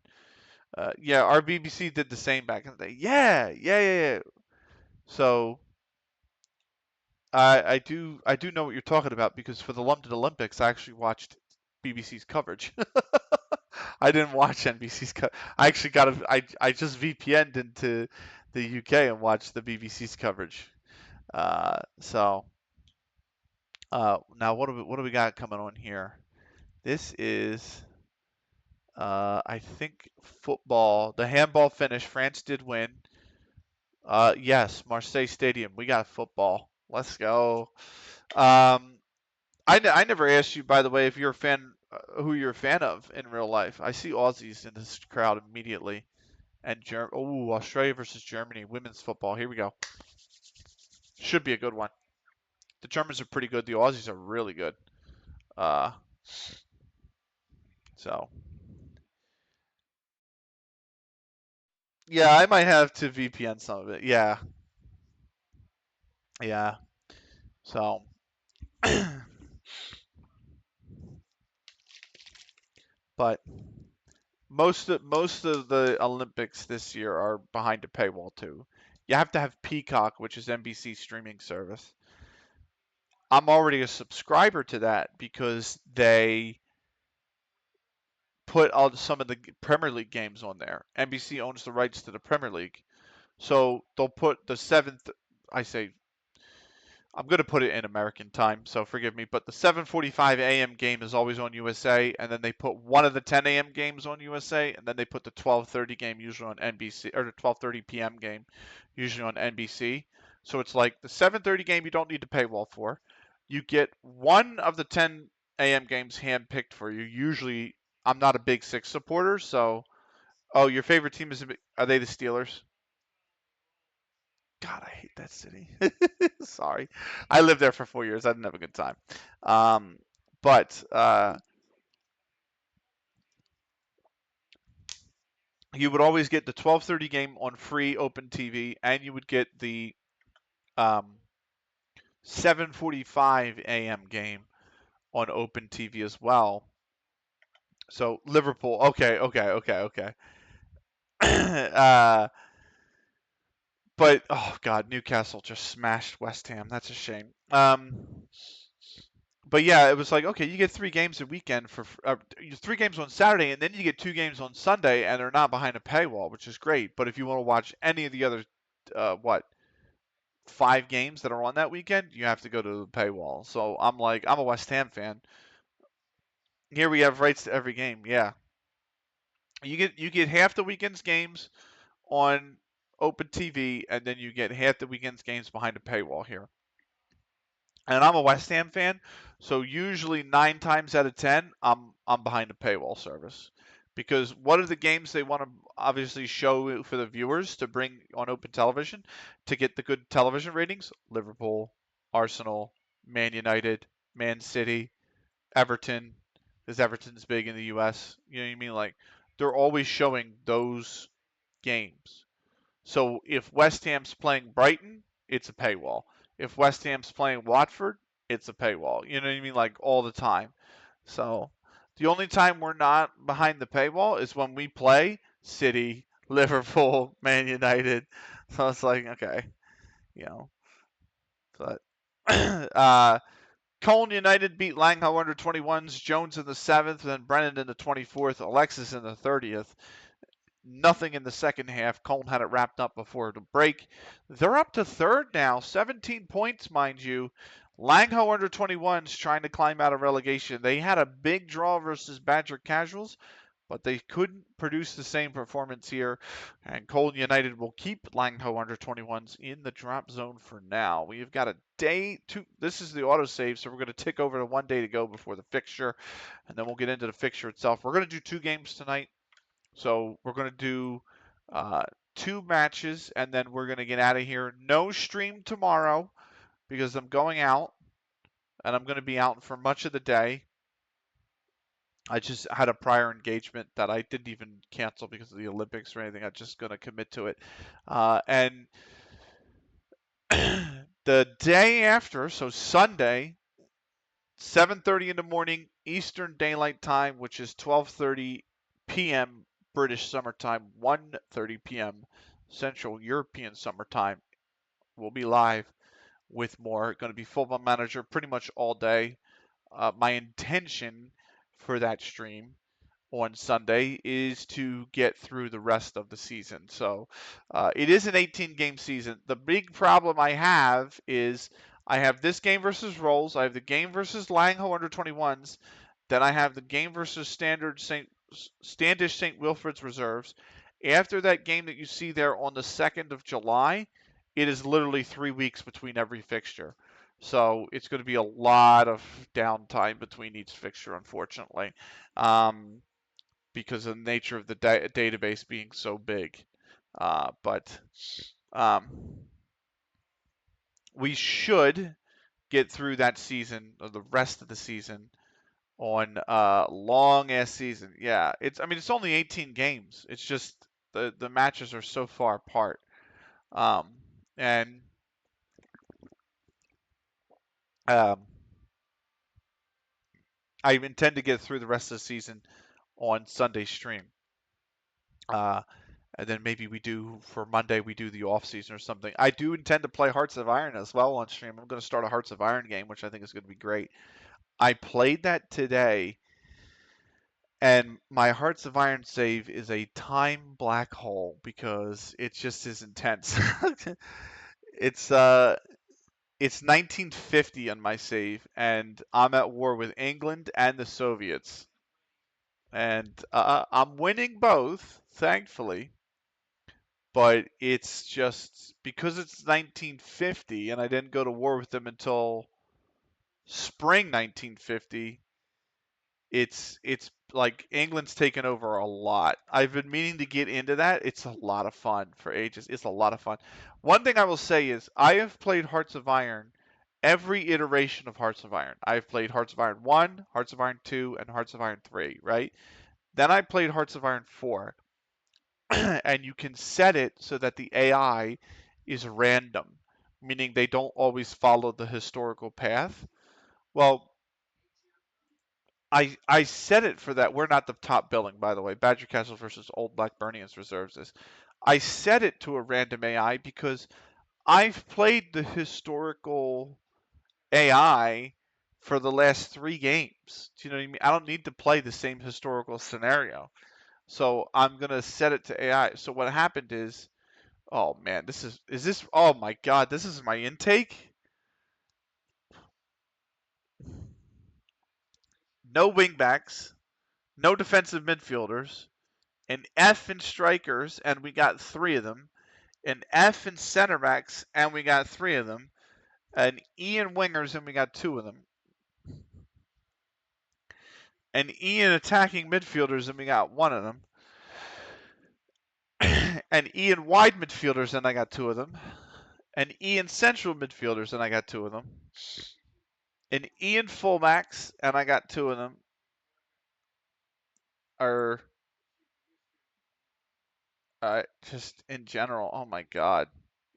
Yeah, our BBC did the same back in the day. Yeah, yeah, yeah, yeah. So I do know what you're talking about because for the London Olympics, I actually watched BBC's coverage. I didn't watch NBC's I actually I just VPN'd into the UK and watched the BBC's coverage. So now what do we got coming on here? This is I think football. The handball finish. France did win. Yes, Marseille Stadium. We got football. Let's go. Um, I never asked you, by the way, if you're a fan, who you're a fan of in real life. I see Aussies in this crowd immediately. And Australia versus Germany, women's football. Here we go. Should be a good one. The Germans are pretty good. The Aussies are really good. Uh, so yeah, I might have to VPN some of it. Yeah, yeah. So, but most of the Olympics this year are behind a paywall too. You have to have Peacock, which is NBC streaming service. I'm already a subscriber to that because they put all some of the Premier League games on there. NBC owns the rights to the Premier League, so they'll put the seventh. I say I'm going to put it in American time, so forgive me, but the 7:45 a.m. game is always on USA, and then they put one of the 10 a.m. games on USA, and then they put the 12:30 game usually on NBC, or the 12:30 p.m. game usually on NBC. So it's like the 7:30 game you don't need to paywall for. You get one of the 10 a.m. games handpicked for you. Usually, I'm not a big Six supporter, so your favorite team are they the Steelers? God, I hate that city. Sorry. I lived there for 4 years. I didn't have a good time. Um, but you would always get the 12:30 game on free open TV, and you would get the um, 7:45 a.m. game on open TV as well. So Liverpool. Okay, okay, okay, okay. But oh god, Newcastle just smashed West Ham. That's a shame. But yeah, it was like, okay, you get 3 games a weekend for 3 games on Saturday, and then you get 2 games on Sunday, and they're not behind a paywall, which is great. But if you want to watch any of the other, what, 5 games that are on that weekend, you have to go to the paywall. So I'm like, I'm a West Ham fan. Here we have rights to every game. Yeah, you get half the weekend's games on open TV, and then you get half the weekend's games behind a paywall here. And I'm a West Ham fan, so usually 9 times out of 10, I'm behind a paywall service because what are the games they want to obviously show for the viewers to bring on open television to get the good television ratings? Liverpool, Arsenal, Man United, Man City, Everton, because Everton's big in the U.S. You know what I mean? Like they're always showing those games. So if West Ham's playing Brighton, it's a paywall. If West Ham's playing Watford, it's a paywall. You know what I mean? Like all the time. So the only time we're not behind the paywall is when we play City, Liverpool, Man United. So it's like, okay, you know. But Cologne United beat Langho under 21s, Jones in the 7th, then Brennan in the 24th, Alexis in the 30th. Nothing in the second half. Cologne had it wrapped up before the break. They're up to third now, 17 points, mind you. Langho under 21s trying to climb out of relegation. They had a big draw versus Badger Casuals, but they couldn't produce the same performance here. And Colton United will keep Langho under 21s in the drop zone for now. We've got a day to. This is the autosave, so we're going to tick over to 1 day to go before the fixture, and then we'll get into the fixture itself. We're going to do 2 games tonight, so we're going to do 2 matches, and then we're going to get out of here. No stream tomorrow because I'm going out, and I'm going to be out for much of the day. I just had a prior engagement that I didn't even cancel because of the Olympics or anything. I'm just going to commit to it. And the day after, so Sunday, 7:30 in the morning Eastern Daylight Time, which is 12:30 p.m. British Summer Time, 1:30 p.m. Central European Summer Time. We'll be live with more. Going to be Football Manager pretty much all day. My intention for that stream on Sunday is to get through the rest of the season. So it is an 18-game season. The big problem I have is I have this game versus Rolls. I have the game versus Langho under 21s. Then I have the game versus Standish St. Wilfrid's Reserves. After that game that you see there on the 2nd of July, it is literally 3 weeks between every fixture. So it's going to be a lot of downtime between each fixture, unfortunately. Because of the nature of the database being so big. But we should get through that season, or the rest of the season, on long ass season. Yeah, it's only 18 games. It's just the matches are so far apart. And um, I intend to get through the rest of the season on Sunday stream. And then maybe for Monday, we do the off season or something. I do intend to play Hearts of Iron as well on stream. I'm going to start a Hearts of Iron game, which I think is going to be great. I played that today, and my Hearts of Iron save is a time black hole because it just is intense. it's 1950 on my save, and I'm at war with England and the Soviets, and I'm winning both, thankfully. But it's just because it's 1950 and I didn't go to war with them until spring 1950. It's like England's taken over a lot. I've been meaning to get into that. It's a lot of fun for ages. It's a lot of fun. One thing I will say is I have played Hearts of Iron every iteration of Hearts of Iron. I've played Hearts of Iron 1, Hearts of Iron 2, and Hearts of Iron 3, right? Then I played Hearts of Iron 4. And you can set it so that the AI is random, meaning they don't always follow the historical path. Well, I set it for that. We're not the top billing, by the way. Badger Castle versus Old Blackburnians Reserves is. I set it to a random AI because I've played the historical AI for the last 3 games. Do you know what I mean? I don't need to play the same historical scenario. So I'm going to set it to AI. So what happened is, oh man, oh my God, this is my intake? No wingbacks, no defensive midfielders, an F in strikers, and we got 3 of them, an F in center backs, and we got 3 of them, an E in wingers, and we got 2 of them, an E in attacking midfielders, and we got 1 of them, an E in wide midfielders, and I got 2 of them, an E in central midfielders, and I got 2 of them, an E in fullbacks, and I got 2 of them, or just in general, oh my God.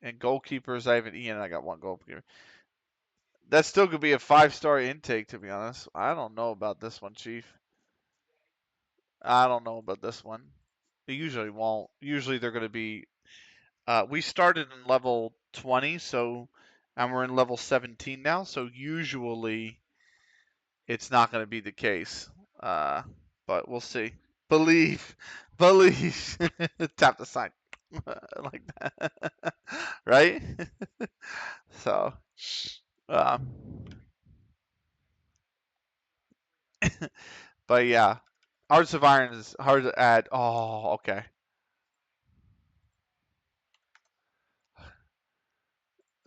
And goalkeepers, I have an E and I got 1 goalkeeper. That still could be a 5-star intake, to be honest. I don't know about this one, Chief. I don't know about this one. They usually won't. Usually they're going to be. We started in level 20, and we're in level 17 now. So usually it's not going to be the case. But we'll see. Believe, believe. Tap the sign like that, right? So, um, But yeah, Hearts of Iron is hard to add. Oh, okay.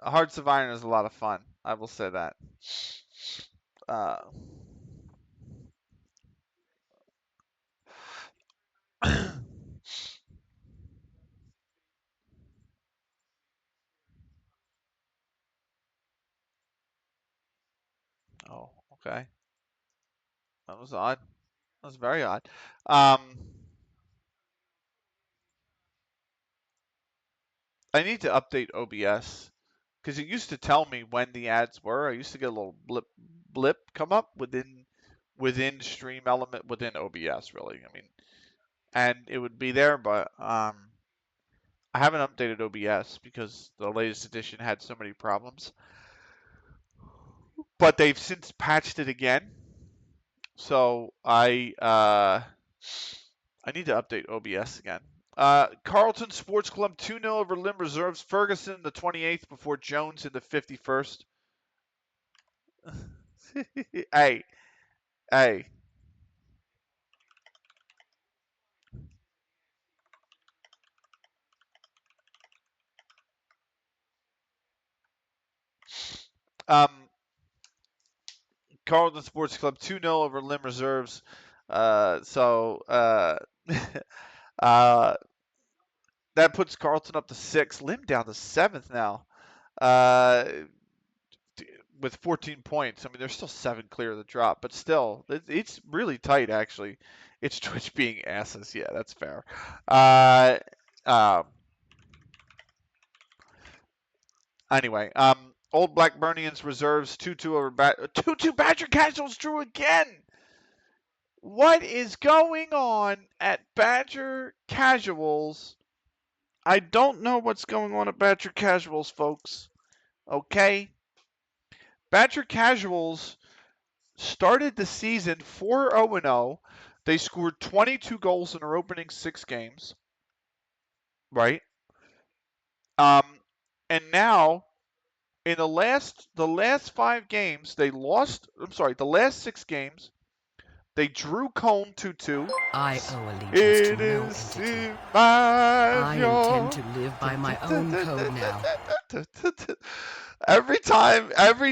Hearts of Iron is a lot of fun. I will say that. Uh, oh, okay. That was odd. That was very odd. Um, I need to update OBS because it used to tell me when the ads were. I used to get a little blip come up within Stream Element within OBS. Really, I mean, and it would be there, but I haven't updated OBS because the latest edition had so many problems. But they've since patched it again, so I need to update OBS again. Carlton Sports Club 2-0 over Lim Reserves. Ferguson the 28th before Jones in the 51st. Hey, hey. Um, Carlton Sports Club 2-0 over Lim Reserves. So uh, that puts Carlton up to 6. Lim down to 7th now. Uh, with 14 points. I mean, they're still 7 clear of the drop, but still, it's really tight, actually. It's Twitch being asses. Yeah, that's fair. Uh, um, anyway, Old Blackburnians reserves 2-2 over 2-2 Badger Casuals drew again. What is going on at Badger Casuals? I don't know what's going on at Badger Casuals, folks. Okay? Badger Casuals started the season 4-0-0. They scored 22 goals in their opening 6 games, right? Um, and now in the last 5 games, they lost. I'm sorry, the last 6 games, they drew Cone 2-2. I owe allegiance It to no is entity. in my I intend to live by my own code now. Every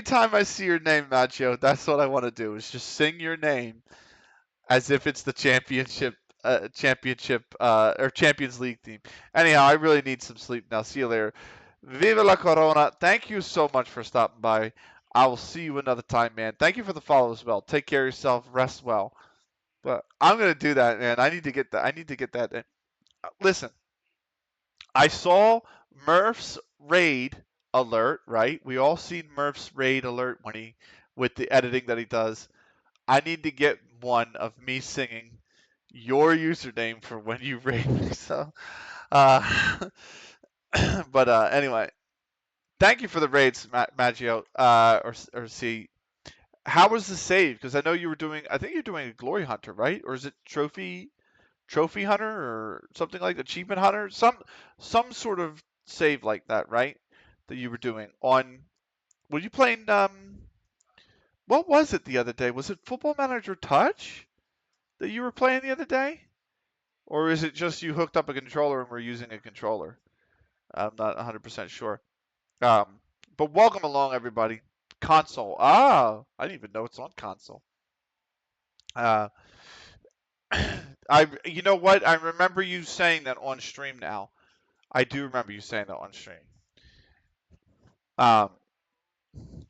time I see your name, Macho, that's what I want to do is just sing your name as if it's the championship or Champions League team. Anyhow, I really need some sleep now. See you later. Viva la Corona! Thank you so much for stopping by. I will see you another time, man. Thank you for the follow as well. Take care of yourself. Rest well. But I'm gonna do that, man. I need to get that. I need to get that. Listen, I saw Murph's raid alert. Right? We all seen Murph's raid alert when he with the editing that he does. I need to get one of me singing your username for when you raid me. So, uh, but anyway, thank you for the raids, Maggio. Or C. How was the save? Because I know you were doing. I think you're doing a glory hunter, right? Or is it trophy hunter or something like achievement hunter? Some sort of save like that, right? That you were doing on. Were you playing? What was it the other day? Was it Football Manager Touch that you were playing the other day? Or is it just you hooked up a controller and we're using a controller? I'm not 100% sure. Um, but welcome along, everybody. Console. Ah, I didn't even know it's on console. Uh, you know what? I remember you saying that on stream now. I do remember you saying that on stream. Um,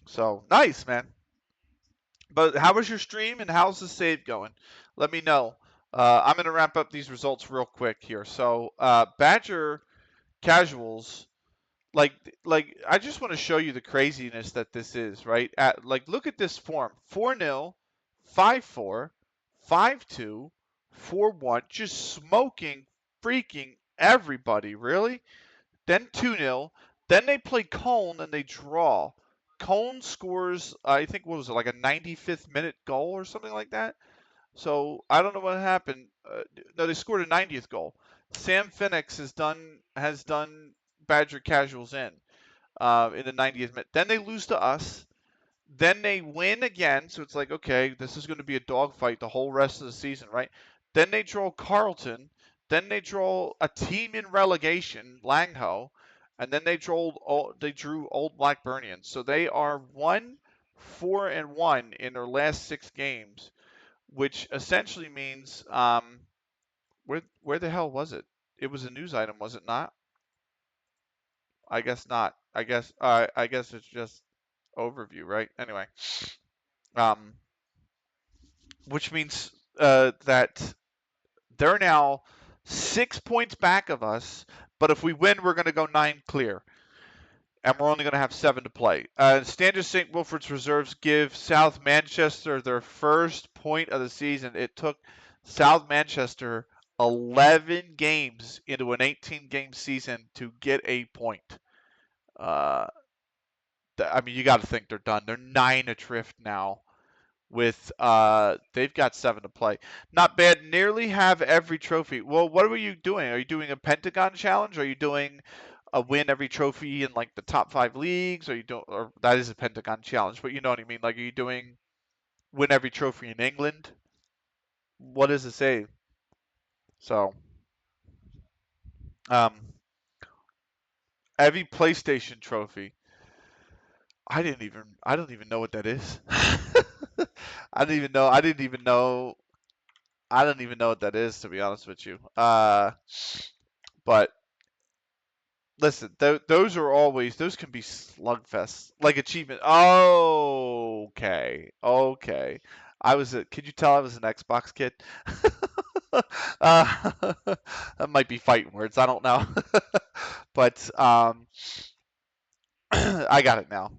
so nice, man. But how was your stream and how's the save going? Let me know. I'm going to wrap up these results real quick here. So, Badger Casuals like I just want to show you the craziness that this is, right? Look at this form. 4-0, 5-4, 5-2, 4-1, just smoking freaking everybody, really? Then 2-0, then they play Cone and they draw. Cone scores, I think, what was it, like a 95th minute goal or something like that? So I don't know what happened. No, they scored a 90th goal. Sam Phoenix has done Badger Casuals in the 90th minute. Then they lose to us. Then they win again, so it's like, okay, this is going to be a dogfight the whole rest of the season, right? Then they draw Carlton. Then they draw a team in relegation, Langho, and then they drew Old Blackburnians. So they are 1-4-1 in their last 6 games, which essentially means where the hell was it? It was a news item, was it not? I guess not. I guess it's just overview, right? Anyway, um, which means that they're now 6 points back of us. But if we win, we're going to go 9 clear, and we're only going to have 7 to play. Standard St. Wilfrid's reserves give South Manchester their first point of the season. It took South Manchester 11 games into an 18-game season to get a point. Uh, I mean, you got to think they're done. They're 9 adrift now. With they've got 7 to play. Not bad. Nearly have every trophy. Well, what are you doing? Are you doing a Pentagon challenge? Are you doing a win every trophy in like the top 5 leagues? Are you doing, or that is a Pentagon challenge, but you know what I mean? Like, are you doing win every trophy in England? What does it say? So, um, every PlayStation trophy. I don't even know what that is. I didn't even know. I didn't even know. I don't even know what that is, to be honest with you. But listen, those can be slugfests, like achievement. Oh, okay. Could you tell I was an Xbox kid? That might be fighting words. I don't know, but I got it now.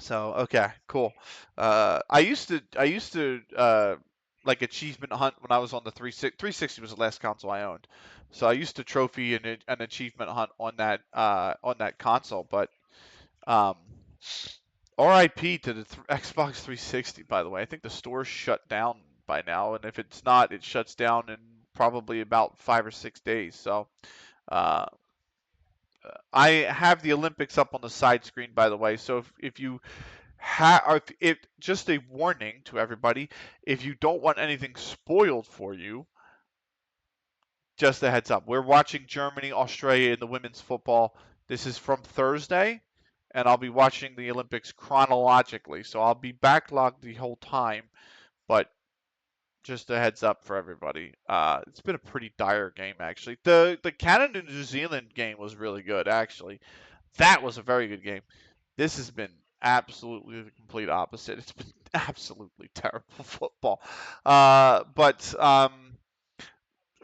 So okay, cool. I used to like achievement hunt when I was on the 360 was the last console I owned. So I used to trophy an achievement hunt on that console. But um, RIP to the Xbox 360. By the way, I think the store's shut down by now, and if it's not, it shuts down in probably about 5 or 6 days. So uh, I have the Olympics up on the side screen, by the way. So if you if just a warning to everybody, if you don't want anything spoiled for you, just a heads up. We're watching Germany, Australia in the women's football. This is from Thursday, and I'll be watching the Olympics chronologically. So I'll be backlogged the whole time, but just a heads up for everybody. It's been a pretty dire game actually. The Canada New Zealand game was really good actually. That was a very good game. This has been absolutely the complete opposite. It's been absolutely terrible football. But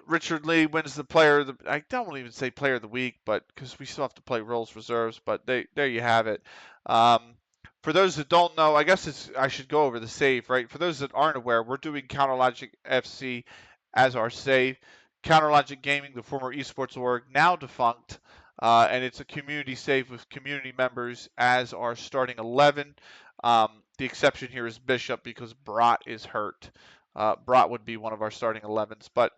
Richard Lee wins the player of the. I don't even say player of the week, but because we still have to play Rolls reserves. But there you have it. Um, for those that don't know, I guess I should go over the save, right? For those that aren't aware, we're doing CounterLogic FC as our save. CounterLogic Gaming, the former esports org, now defunct, and it's a community save with community members as our starting 11. The exception here is Bishop because Brat is hurt. Brat would be one of our starting 11s, but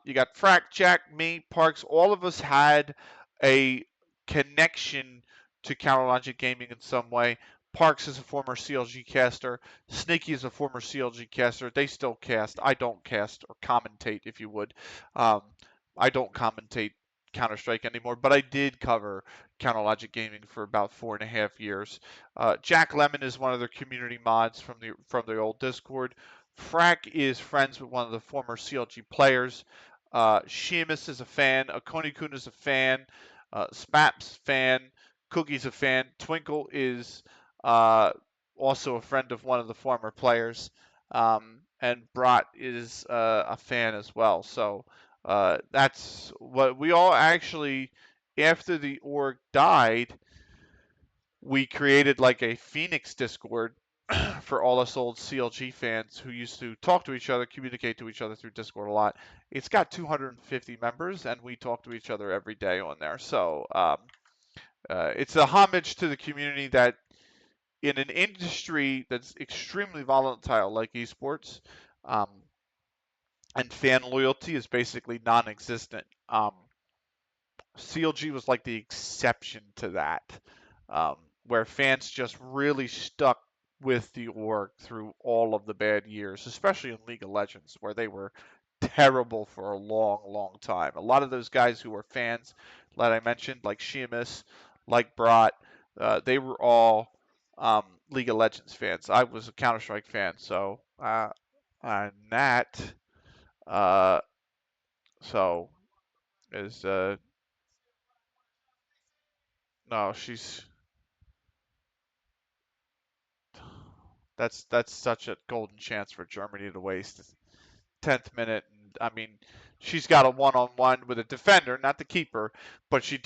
you got Frack, Jack, me, Parks. All of us had a connection to CounterLogic Gaming in some way. Parks is a former CLG caster. Sneaky is a former CLG caster. They still cast. I don't cast or commentate, if you would. Um, I don't commentate Counter Strike anymore, but I did cover CounterLogic Gaming for about 4.5 years. Jack Lemon is one of their community mods from the old Discord. Frack is friends with one of the former CLG players. Sheamus is a fan. Akoni-kun is a fan. Spaps fan. Cookie's a fan. Twinkle is uh, also a friend of one of the former players. And Brat is a fan as well. So that's what we all actually, after the org died, we created like a Phoenix Discord for all us old CLG fans who used to talk to each other, communicate to each other through Discord a lot. It's got 250 members, and we talk to each other every day on there. So it's a homage to the community that, in an industry that's extremely volatile like esports, um, and fan loyalty is basically non-existent. CLG was like the exception to that. Um, where fans just really stuck with the org through all of the bad years, especially in League of Legends, where they were terrible for a long, long time. A lot of those guys who were fans that I mentioned, like Sheamus, like Brat, they were all League of Legends fans. I was a Counter Strike fan, so Nat, uh, so is no, that's such a golden chance for Germany to waste. 10th minute. And, I mean, she's got a one-on-one with a defender, not the keeper, but she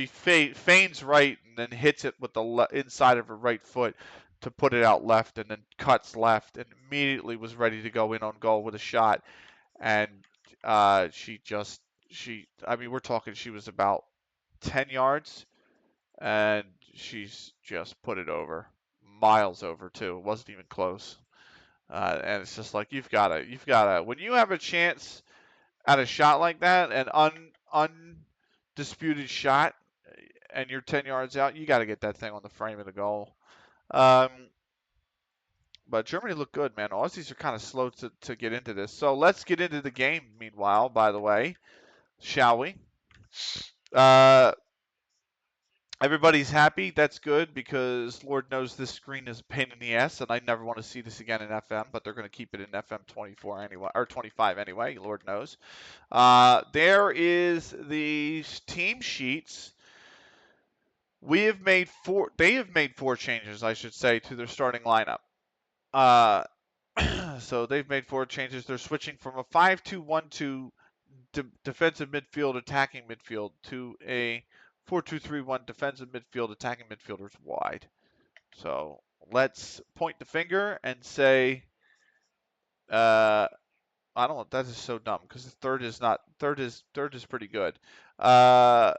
feigns right and then hits it with the inside of her right foot to put it out left, and then cuts left and immediately was ready to go in on goal with a shot. And she I mean, we're talking she was about 10 yards, and she's just put it over, miles over too. It wasn't even close. And it's just like you've gotta when you have a chance at a shot like that, an undisputed shot, and you're 10 yards out, you got to get that thing on the frame of the goal. Um, but Germany looked good, man. Aussies are kind of slow to get into this. So let's get into the game. Meanwhile, by the way, shall we? Uh, Everybody's happy. That's good because Lord knows this screen is a pain in the ass, and I never want to see this again in FM. But they're going to keep it in FM 24 anyway, or 25 anyway. Lord knows. There is the team sheets. We have made four. They have made four changes, I should say, to their starting lineup. Uh, so they've made four changes. They're switching from a 5-2-1-2 defensive midfield, attacking midfield to a 4-2-3-1 defensive midfield, attacking midfielders wide. So let's point the finger and say, I don't know. That is so dumb because the third is pretty good. Uh,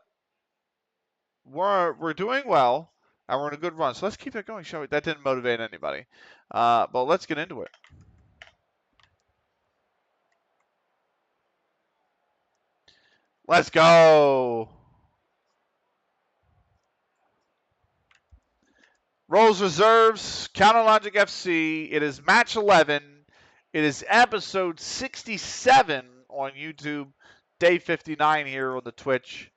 we're doing well and we're in a good run. So let's keep that going, shall we? That didn't motivate anybody. But let's get into it. Let's go. Roles reserves, Counter Logic FC. It is match 11. It is episode 67 on YouTube, day 59 here on the Twitch.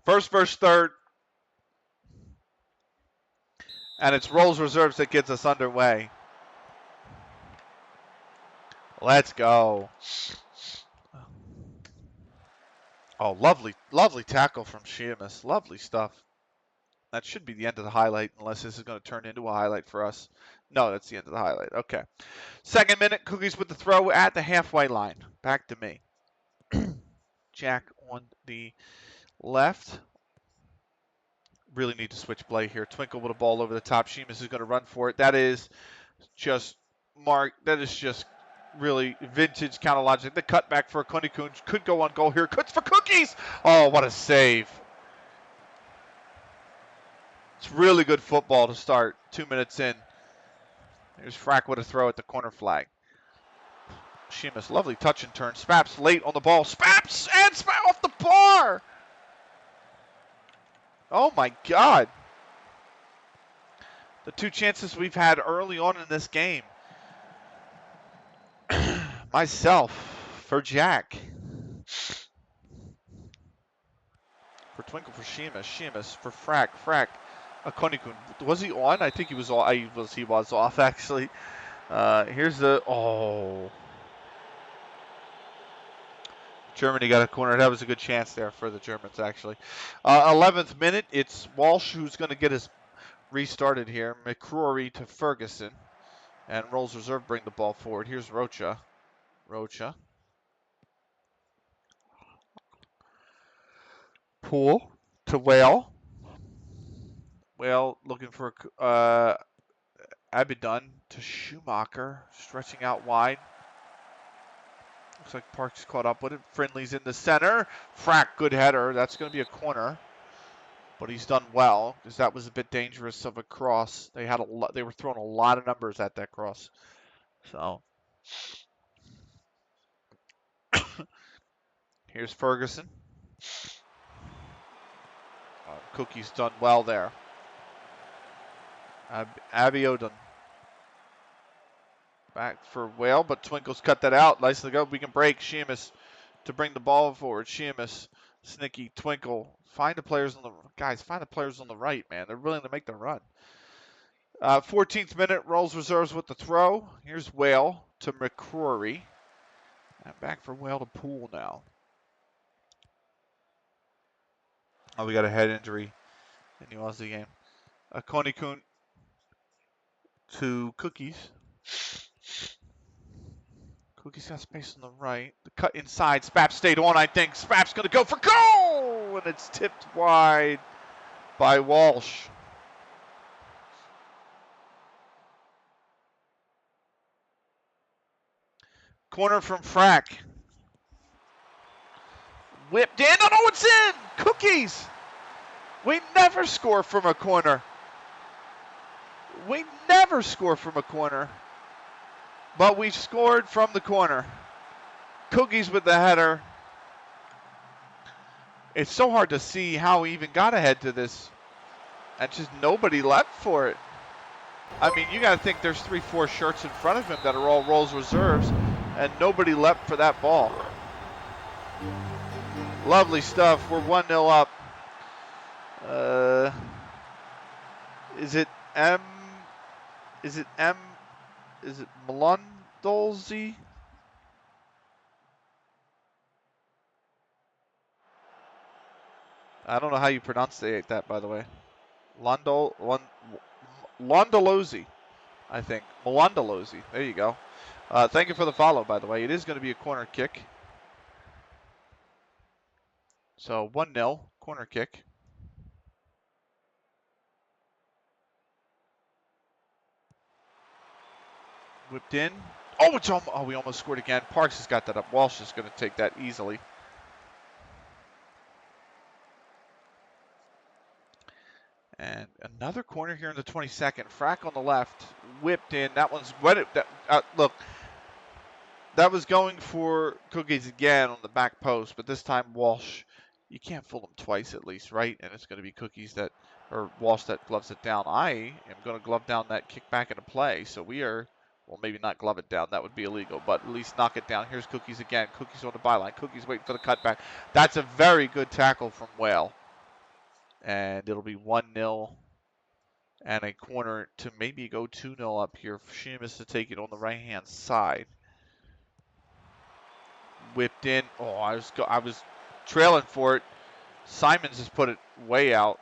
First versus third. And it's Roles reserves that gets us underway. Let's go. Oh, lovely, lovely tackle from Sheamus. Lovely stuff. That should be the end of the highlight, unless this is going to turn into a highlight for us. No, that's the end of the highlight. Okay. Second minute, Cookies with the throw at the halfway line. Back to me. Jack on the left. Really need to switch play here. Twinkle with a ball over the top. Sheamus is going to run for it. That is just really vintage Counter Logic. The cutback for Konikun could go on goal here. Cuts for Cookies. Oh, what a save. It's really good football to start 2 minutes in. Here's Frack with a throw at the corner flag. Sheamus, lovely touch and turn. Spaps late on the ball. Spaps and Spaps off the bar. Oh my God. The two chances we've had early on in this game. Myself for Jack. For Twinkle for Sheamus. Sheamus for Frack. Frack. Konikun. Was he on? I think he was off. He was off actually. Here's the Germany got a corner. That was a good chance there for the Germans actually. 11th minute. It's Walsh who's going to get us restarted here. McCrory to Ferguson. And Rolls Reserve bring the ball forward. Here's Rocha. Rocha. Poole to Whale. Whale looking for Abidun to Schumacher. Stretching out wide. Looks like Parks caught up with it. Friendly's in the center. Frack, good header. That's going to be a corner. But he's done well because that was a bit dangerous of a cross. They were throwing a lot of numbers at that cross. So Here's Ferguson. Cookie's done well there. Abiodun. Back for Whale, but Twinkle's cut that out. Nicely go. We can break. Sheamus to bring the ball forward. Sheamus, Snicky, Twinkle. Find the players on the guys. Find the players on the right, man. They're willing to make the run. 14th minute. Rolls reserves with the throw. Here's Whale to McCrory. And back for Whale to Poole now. Oh, we got a head injury. And he lost the game. Konikun to Cookies. Cookie's got space on the right. The cut inside. Spap stayed on, I think. Spap's going to go for goal! And it's tipped wide by Walsh. Corner from Frack. Whipped in. Oh, no, it's in! Cookies! We never score from a corner. We never score from a corner. But we scored from the corner. Cookies with the header. It's so hard to see how he even got ahead to this. And just nobody left for it. I mean, you got to think there's 3-4 shirts in front of him that are all Rolls reserves, and nobody leapt for that ball. Lovely stuff. We're 1-0 up. Is it Melondolzi? I don't know how you pronunciate that, by the way. Londolozi, I think. Melondolozi. There you go. Thank you for the follow, by the way. It is going to be a corner kick. So 1-0, corner kick. Whipped in. Oh, we almost scored again. Parks has got that up. Walsh is going to take that easily. And another corner here in the 22nd. Frack on the left. Whipped in. That one's look. That was going for Cookies again on the back post, but this time Walsh. You can't fool him twice at least, right? And it's going to be Cookies or Walsh that gloves it down. I am going to glove down that kick back into play. So we are, well, maybe not glove it down. That would be illegal, but at least knock it down. Here's Cookies again. Cookies on the byline. Cookies waiting for the cutback. That's a very good tackle from Whale. And it'll be 1-0 and a corner to maybe go 2-0 up here for Sheamus to take it on the right-hand side. Whipped in. Oh, I was trailing for it. Simons has put it way out,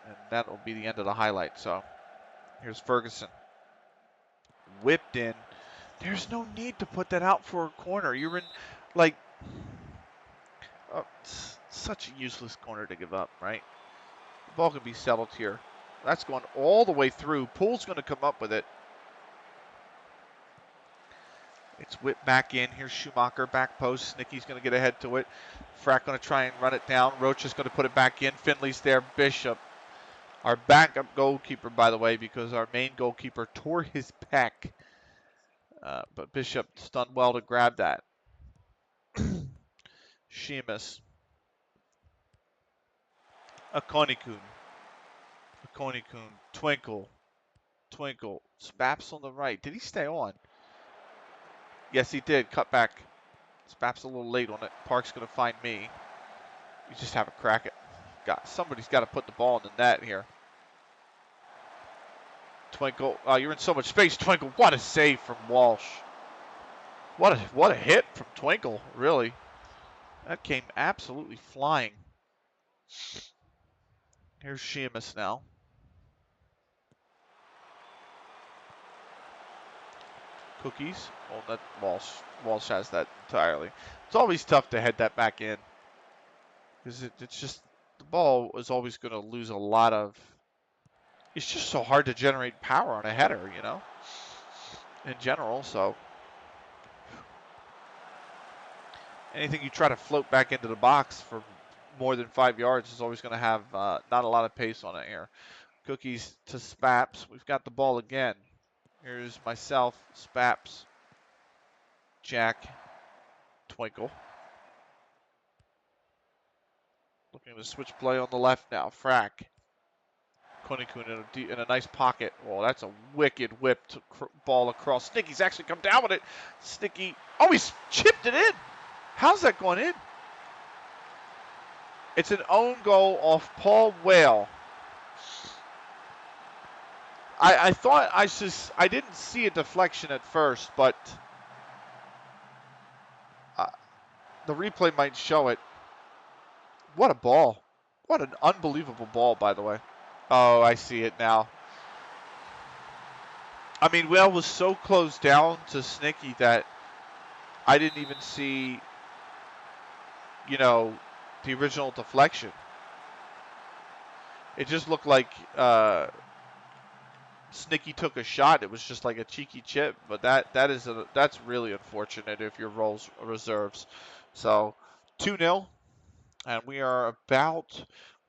and that will be the end of the highlight. So here's Ferguson. Whipped in. There's no need to put that out for a corner. You're in, like, such a useless corner to give up, right? The ball can be settled here. That's going all the way through. Poole's going to come up with it. It's whipped back in. Here's Schumacher, back post. Snicky's going to get ahead to it. Frack going to try and run it down. Roach is going to put it back in. Finley's there. Bishop, our backup goalkeeper, by the way, because our main goalkeeper tore his pec. But Bishop's done well to grab that. Sheamus. Akonikun. Twinkle. Spaps on the right. Did he stay on? Yes, he did. Cut back. Spaps a little late on it. Park's going to find me. You just have a crack at. Somebody's got to put the ball in the net here. Twinkle. Oh, you're in so much space, Twinkle. What a save from Walsh. What a hit from Twinkle, really. That came absolutely flying. Here's Sheamus now. Cookies. Oh, that Walsh has that entirely. It's always tough to head that back in. Because it's just, the ball is always going to lose a lot of, it's just so hard to generate power on a header, you know, in general. So anything you try to float back into the box for more than 5 yards is always going to have not a lot of pace on it here. Cookies to Spaps. We've got the ball again. Here's myself, Spaps, Jack, Twinkle. Looking to switch play on the left now. Frack. Konikun in a nice pocket. Oh, that's a wicked whipped ball across. Snicky's actually come down with it. Snicky. Oh, he's chipped it in. How's that going in? It's an own goal off Paul Whale. I thought I didn't see a deflection at first, but the replay might show it. What a ball. What an unbelievable ball, by the way. Oh, I see it now. I mean, Whale was so close down to Snicky that I didn't even see, the original deflection. It just looked like Snicky took a shot. It was just like a cheeky chip, but that's really unfortunate if your roles reserves. So 2-0, and we're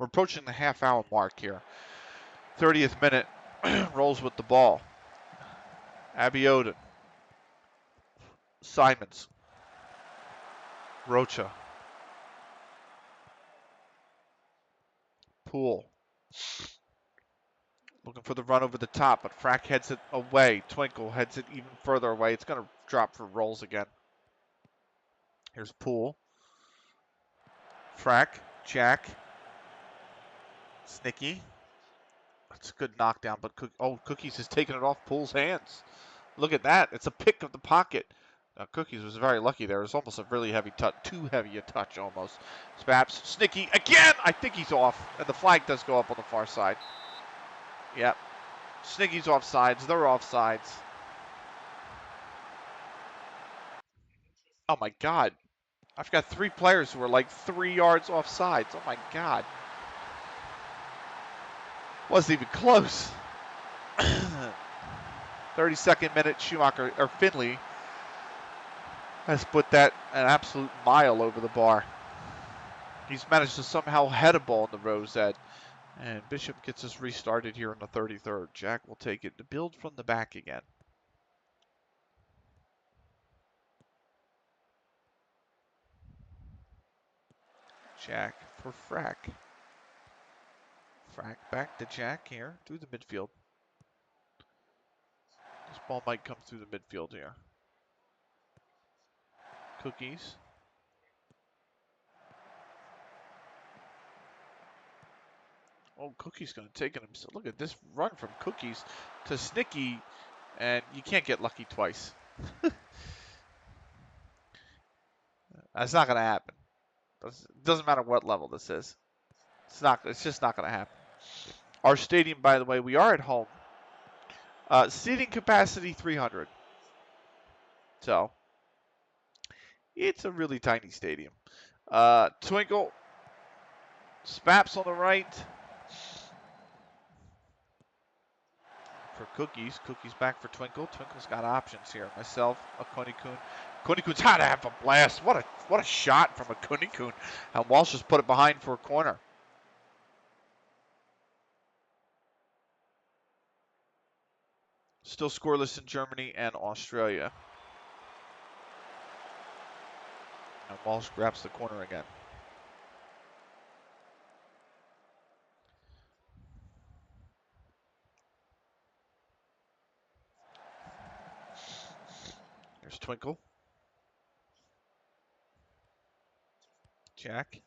approaching the half-hour mark here. 30th minute, Rolls with the ball. Abiodun. Simons. Rocha. Poole. Looking for the run over the top, but Frack heads it away. Twinkle heads it even further away. It's going to drop for Rolls again. Here's Poole. Frack. Jack. Snicky. That's a good knockdown, but Cookies has taken it off Poole's hands. Look at that. It's a pick of the pocket. Now, Cookies was very lucky there. It was almost a really heavy touch. Too heavy a touch, almost. Spaps. Snicky. Again! I think he's off. And the flag does go up on the far side. Yep. Snicky's offsides. They're offsides. Oh, my God. I've got 3 players who are like 3 yards offsides. Oh, my God. Wasn't even close. 32nd minute, Finley has put that an absolute mile over the bar. He's managed to somehow head a ball in the rosette. And Bishop gets us restarted here in the 33rd. Jack will take it to build from the back again. Jack for Frack. Frack back to Jack here through the midfield. This ball might come through the midfield here. Cookies. Oh, Cookie's going to take it himself. Look at this run from Cookies to Snicky, and you can't get lucky twice. That's not going to happen. It doesn't matter what level this is. It's just not going to happen. Our stadium, by the way, we are at home. Seating capacity 300. So, it's a really tiny stadium. Twinkle. Spaps on the right. For Cookies. Cookies back for Twinkle. Twinkle's got options here. Myself, a Konikun. Konikun's had to have a blast. What a shot from a Konikun. And Walsh just put it behind for a corner. Still scoreless in Germany and Australia. And Walsh grabs the corner again. Here's Twinkle. Jack.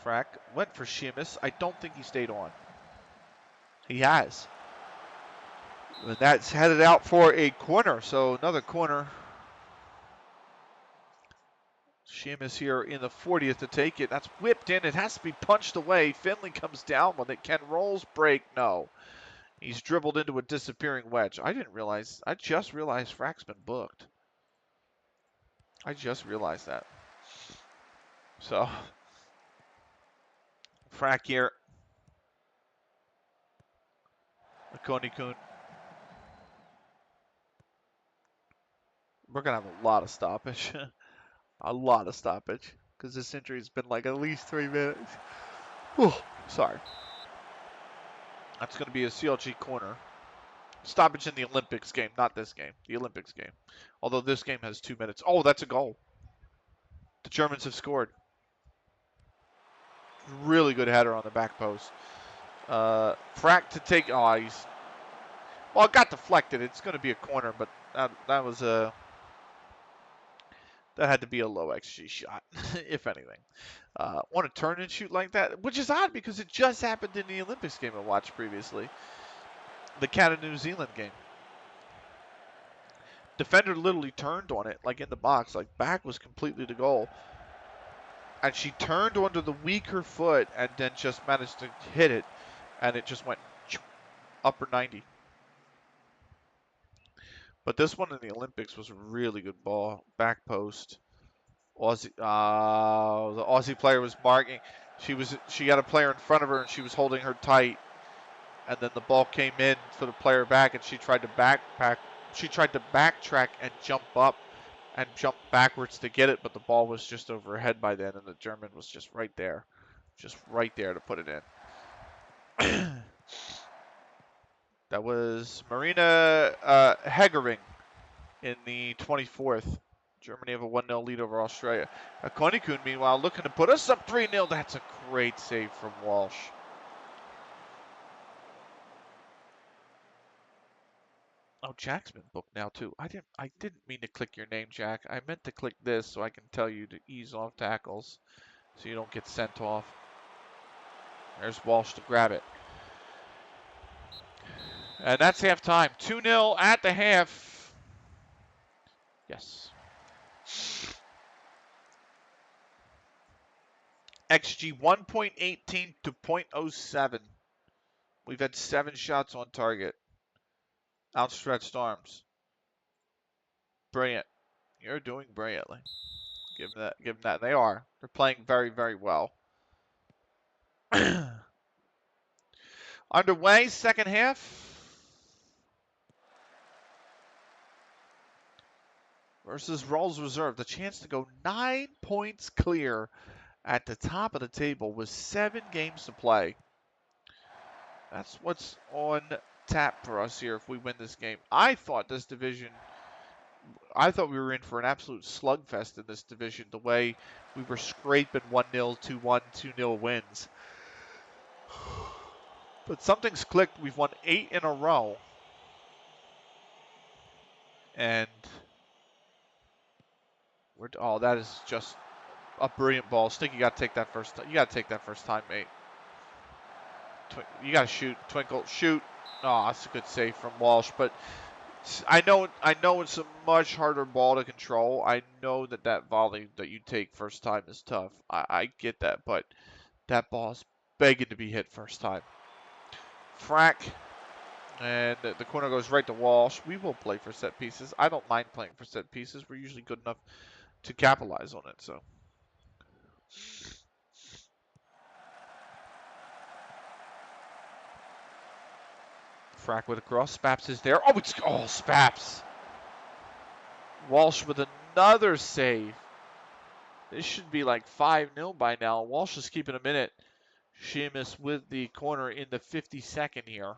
Frack went for Sheamus. I don't think he stayed on. He has. And that's headed out for a corner. So another corner. Sheamus here in the 40th to take it. That's whipped in. It has to be punched away. Finley comes down with it. Can Rolls break? No. He's dribbled into a disappearing wedge. I just realized Frack's been booked. I just realized that. So, Frack here. Konikun. We're going to have a lot of stoppage. A lot of stoppage. Because this injury's been like at least 3 minutes. Whew, sorry. That's going to be a CLG corner. Stoppage in the Olympics game, not this game. The Olympics game. Although this game has 2 minutes. Oh, that's a goal. The Germans have scored. Really good header on the back post. Frack to take. Oh, well, it got deflected. It's going to be a corner, but that was that had to be a low XG shot, if anything. Want to turn and shoot like that, which is odd because it just happened in the Olympics game I watched previously, the Canada-New Zealand game. Defender literally turned on it, like in the box, like back was completely to goal. And she turned onto the weaker foot and then just managed to hit it, and it just went upper 90. But this one in the Olympics was a really good ball. Back post. Aussie, the Aussie player was barking. She had a player in front of her and she was holding her tight. And then the ball came in for the player back, and she tried to backpack. She tried to backtrack and jump up and jump backwards to get it, but the ball was just over her head by then, and the German was just right there to put it in. That was Marina Hegering in the 24th. Germany have a 1-0 lead over Australia. Konikun, meanwhile, looking to put us up 3-0. That's a great save from Walsh. Oh, Jack's been booked now too. I didn't mean to click your name, Jack. I meant to click this so I can tell you to ease off tackles so you don't get sent off. There's Walsh to grab it. And that's halftime. 2-0 at the half. Yes. XG 1.18 to 0.07. We've had 7 shots on target. Outstretched arms. Brilliant. You're doing brilliantly. Give them that. Give them that. They are. They're playing very, very well. Underway, second half. Versus Rolls Reserve. The chance to go 9 points clear at the top of the table with 7 games to play. That's what's on tap for us here if we win this game. I thought we were in for an absolute slugfest in this division, the way we were scraping 1-0, 2-1, 2-0 wins. But something's clicked. We've won 8 in a row. And that is just a brilliant ball. Stinky got to take that first time. You got to take that first time, mate. You got to shoot. Twinkle, shoot. Oh, that's a good save from Walsh. But I know it's a much harder ball to control. I know that volley that you take first time is tough. I get that, but that ball is begging to be hit first time. Frack, and the corner goes right to Walsh. We will play for set pieces. I don't mind playing for set pieces. We're usually good enough to capitalize on it. So. Frack with a cross. Spaps is there. Oh, Spaps. Walsh with another save. This should be like 5-0 by now. Walsh is keeping a minute. Sheamus with the corner in the 52nd here.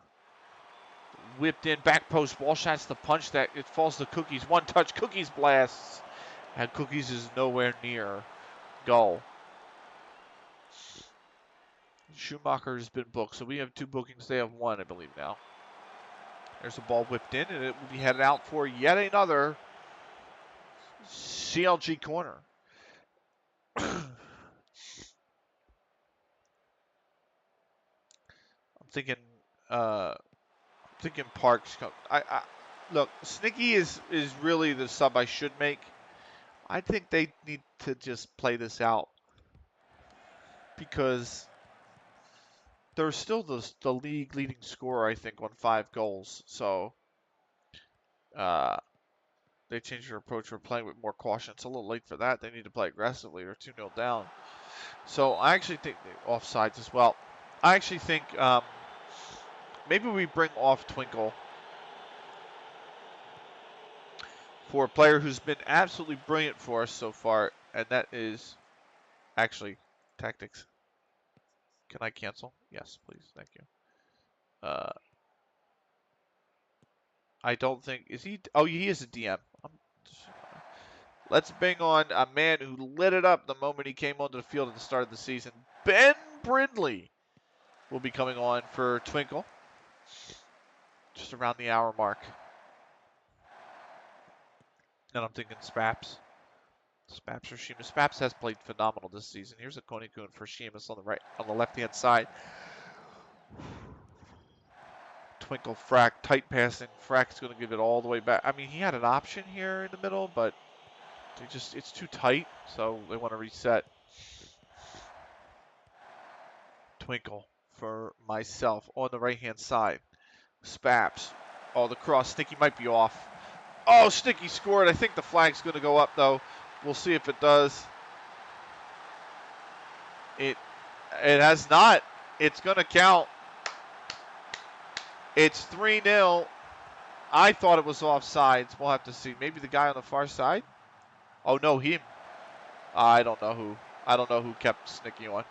Whipped in, back post. Walsh has to punch that. It falls to Cookies. One touch. Cookies blasts. And Cookies is nowhere near goal. Schumacher has been booked. So we have 2 bookings. They have 1, I believe, now. There's a ball whipped in, and it will be headed out for yet another CLG corner. I'm thinking Parks. Look, Snicky is really the sub I should make. I think they need to just play this out because they're still the league leading scorer, I think, on 5 goals. So they changed their approach. We're playing with more caution. It's a little late for that. They need to play aggressively. They're 2-0 down. So I actually think offsides as well. I actually think maybe we bring off Twinkle for a player who's been absolutely brilliant for us so far, and that is actually tactics. Can I cancel? Yes, please. Thank you. I don't think is he. Oh, he is a DM. Let's bring on a man who lit it up the moment he came onto the field at the start of the season. Ben Brindley will be coming on for Twinkle. Just around the hour mark. And I'm thinking Spaps. Spaps or Sheamus. Spaps has played phenomenal this season. Here's a Konikun for Sheamus on the left-hand side. Twinkle, Frack, tight passing. Frack's going to give it all the way back. I mean, he had an option here in the middle, but it's too tight, so they want to reset. Twinkle for myself on the right-hand side. Spaps. Oh, the cross. Sticky might be off. Oh, Sticky scored. I think the flag's going to go up, though. We'll see if it does. It has not. It's going to count. It's 3-0. I thought it was offsides. We'll have to see. Maybe the guy on the far side? Oh, no, him. I don't know who. I don't know who kept Sticky on.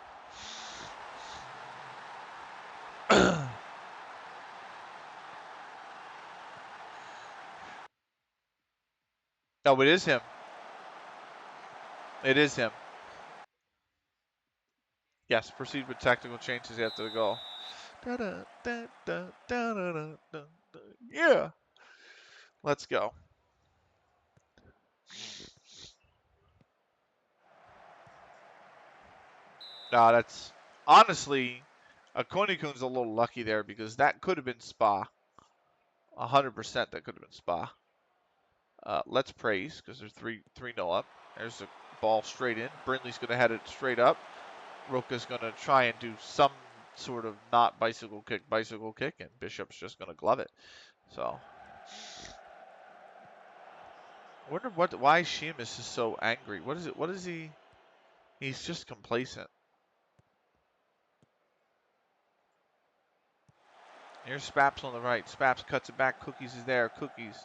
No, it is him. It is him. Yes, proceed with tactical changes after the goal. Yeah. Let's go. No, that's honestly, Konikun's a little lucky there because that could have been Spa. 100% that could have been Spa. Let's praise because they're 3-0 up. There's a ball straight in. Brindley's going to head it straight up. Roka's going to try and do some sort of not bicycle kick, and Bishop's just going to glove it. So, I wonder why Sheamus is so angry. What is it? What is he? He's just complacent. Here's Spaps on the right. Spaps cuts it back. Cookies is there. Cookies.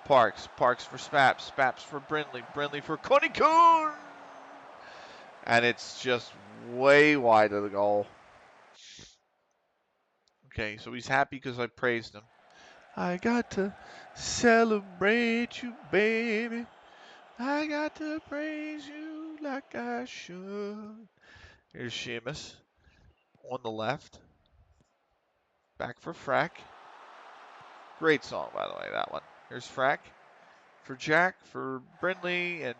Parks for Spaps. Spaps for Brindley. Brindley for Konikun. And it's just way wide of the goal. Okay, so he's happy because I praised him. I got to celebrate you, baby. I got to praise you like I should. Here's Sheamus on the left. Back for Frack. Great song, by the way, that one. Here's Frack for Jack, for Brindley, and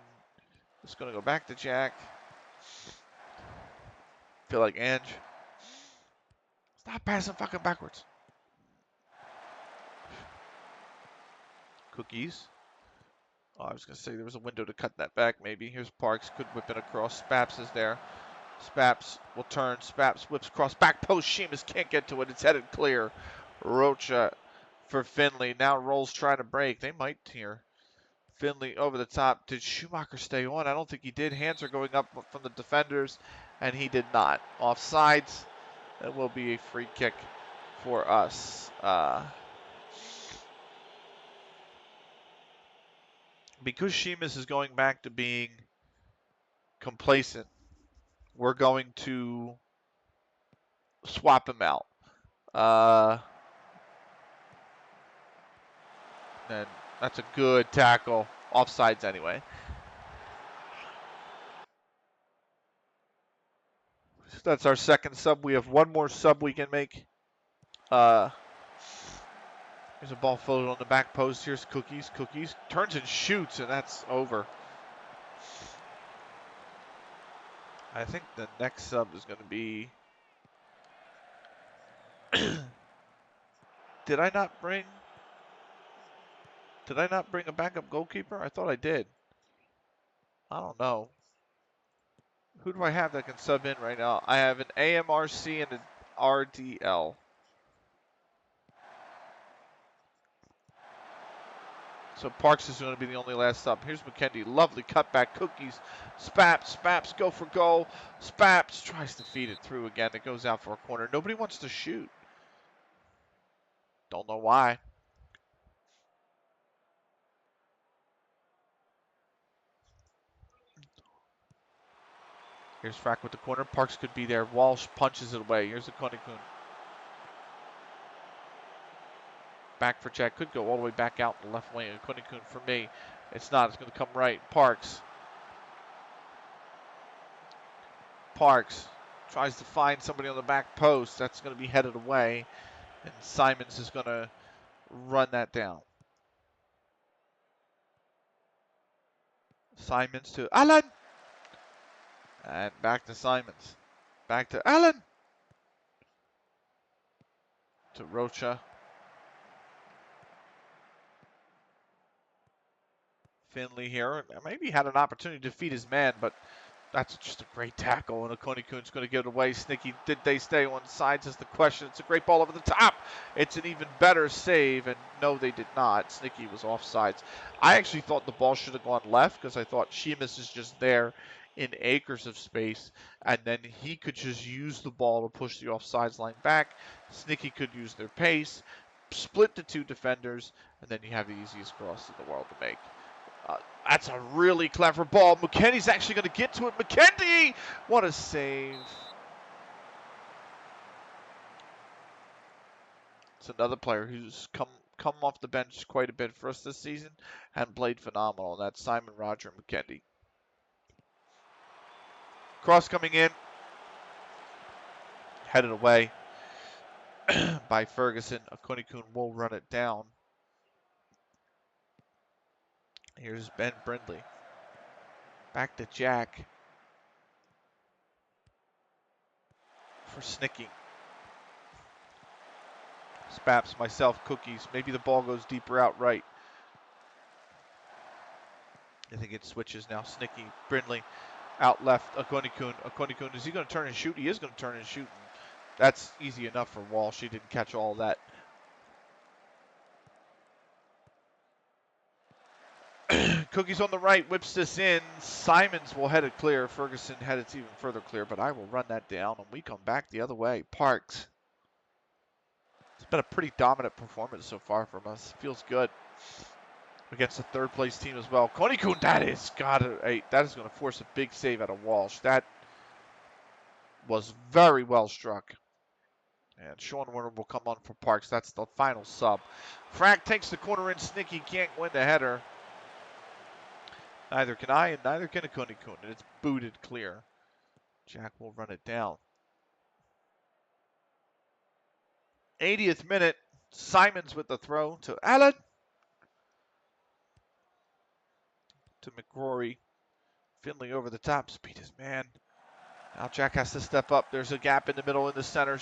it's going to go back to Jack. Feel like Ange. Stop passing fucking backwards. Cookies. Oh, I was going to say there was a window to cut that back, maybe. Here's Parks. Could whip it across. Spaps is there. Spaps will turn. Spaps whips across. Back post. Sheamus can't get to it. It's headed clear. Rocha for Finley. Now Rolls trying to break. They might here. Finley over the top. Did Schumacher stay on? I don't think he did. Hands are going up from the defenders, and he did not. Offsides. That will be a free kick for us. Because Sheamus is going back to being complacent, we're going to swap him out. And that's a good tackle. Offsides anyway. So that's our second sub. We have one more sub we can make. There's a ball floated on the back post. Here's Cookies. Cookies turns and shoots, and that's over. I think the next sub is going to be... Did I not bring a backup goalkeeper? I thought I did. I don't know. Who do I have that can sub in right now? I have an AMRC and an RDL. So Parks is going to be the only last sub. Here's McKendy. Lovely cutback. Cookies. Spaps. Spaps go for goal. Spaps tries to feed it through again. It goes out for a corner. Nobody wants to shoot. Don't know why. Here's Frack with the corner. Parks could be there. Walsh punches it away. Here's a Konikun. Back for Jack. Could go all the way back out the left wing. A Konikun for me. It's not. It's going to come right. Parks. Tries to find somebody on the back post. That's going to be headed away. And Simons is going to run that down. Simons to Allen. And back to Simons. Back to Allen. To Rocha. Finley here. Maybe had an opportunity to defeat his man, but that's just a great tackle, and Okonikun's going to give it away. Snicky, did they stay on sides is the question. It's a great ball over the top. It's an even better save, and no, they did not. Snicky was offsides. I actually thought the ball should have gone left because I thought Sheamus is just there in acres of space, and then he could just use the ball to push the offsides line back. Snicky could use their pace, split the two defenders, and then you have the easiest cross in the world to make. That's a really clever ball. McKenny's actually going to get to it. McKenny! What a save. It's another player who's come off the bench quite a bit for us this season and played phenomenal. And that's Simon Roger McKenny. Cross coming in. Headed away by Ferguson. Okonikun will run it down. Here's Ben Brindley. Back to Jack. For Snicky. Spaps, myself, Cookies. Maybe the ball goes deeper out right. I think it switches now. Snicky, Brindley, out left, Okonikun. Okonikun, is he going to turn and shoot? He is going to turn and shoot. That's easy enough for Walsh. He didn't catch all that. Cookies on the right, whips this in. Simons will head it clear. Ferguson headed it even further clear, but I will run that down, and we come back the other way. Parks. It's been a pretty dominant performance so far from us. Feels good. Against the third place team as well. Konikun, that is going to force a big save out of Walsh. That was very well struck. And Sean Warner will come on for Parks. That's the final sub. Frack takes the corner in. Snicky can't win the header. Neither can I, and neither can Okonikun. And it's booted clear. Jack will run it down. 80th minute. Simons with the throw to Allen. To McRory. Finley over the top. Speed his man. Now Jack has to step up. There's a gap in the middle in the center.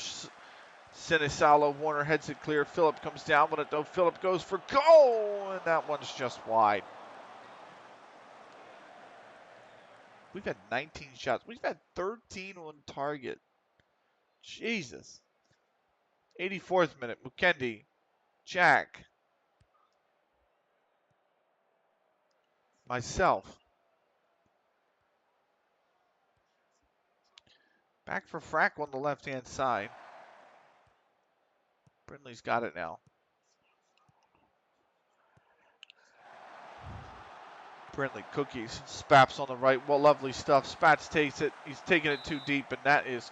Sinisalo, Warner heads it clear. Phillip comes down with it though. Phillip goes for goal, and that one's just wide. We've had 19 shots. We've had 13 on target. Jesus. 84th minute. Mukendi. Jack. Myself. Back for Frack on the left-hand side. Brindley's got it now. Brindley, Cookies, Spaps on the right. Well, lovely stuff. Spats takes it. He's taking it too deep, and that is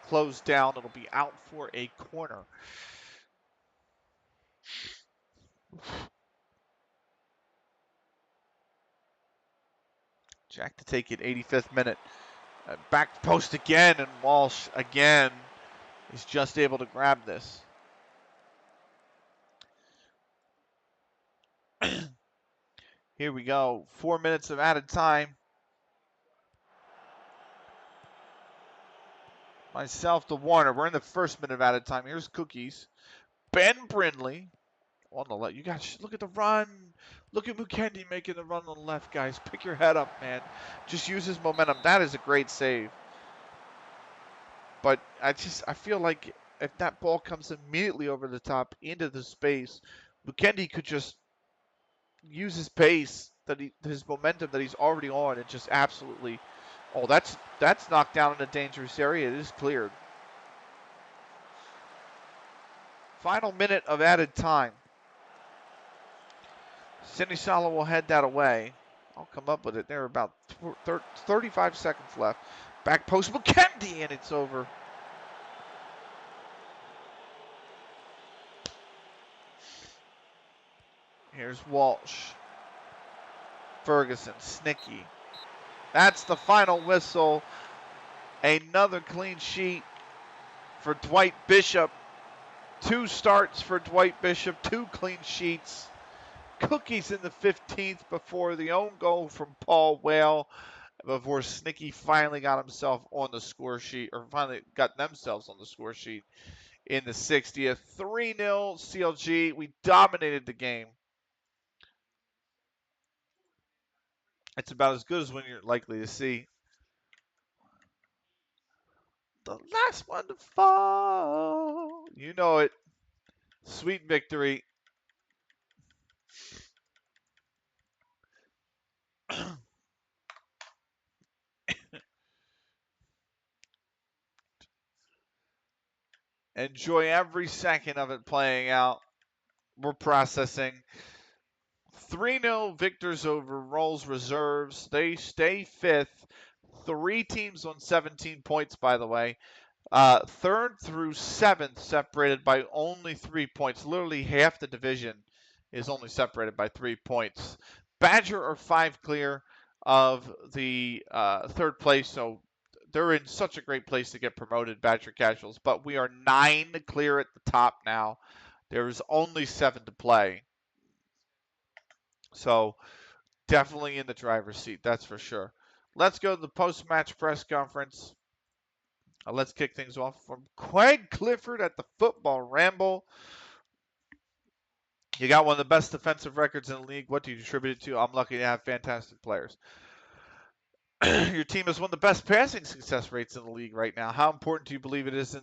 closed down. It'll be out for a corner. Jack to take it, 85th minute. Back post again, and Walsh again is just able to grab this. Here we go. 4 minutes of added time. Myself to Warner. We're in the first minute of added time. Here's Cookies. Ben Brindley on the left. You guys look at the run. Look at Mukendi making the run on the left, guys. Pick your head up, man. Just use his momentum. That is a great save. But I feel like if that ball comes immediately over the top into the space, Mukendi could just use his pace, his momentum that he's already on, and just absolutely. Oh, that's knocked down in a dangerous area. It is cleared. Final minute of added time. Sinisalo will head that away. I'll come up with it. There are about 35 seconds left. Back post McKendy, and it's over. Here's Walsh. Ferguson, Snicky. That's the final whistle. Another clean sheet for Dwight Bishop. 2 starts for Dwight Bishop, 2 clean sheets. Cookies in the 15th before the own goal from Paul Whale, before Snicky finally got himself on the score sheet, or finally got themselves on the score sheet in the 60th. 3-0 CLG. We dominated the game. It's about as good as when you're likely to see the last one to fall. You know it. Sweet victory. Enjoy every second of it playing out. We're processing. 3-0 victors over Rolls Reserves. They stay 5th. 3 teams on 17 points, by the way. 3rd through 7th separated by only 3 points. Literally half the division is only separated by 3 points. Badger are 5 clear of the 3rd place, so they're in such a great place to get promoted, Badger Casuals. But we are 9 clear at the top now. There is only 7 to play. So definitely in the driver's seat, that's for sure. Let's go to the post-match press conference. Let's kick things off from Craig Clifford at the Football Ramble. You got one of the best defensive records in the league. What do you attribute it to? I'm lucky to have fantastic players. Your team has one of the best passing success rates in the league right now. How important do you believe it is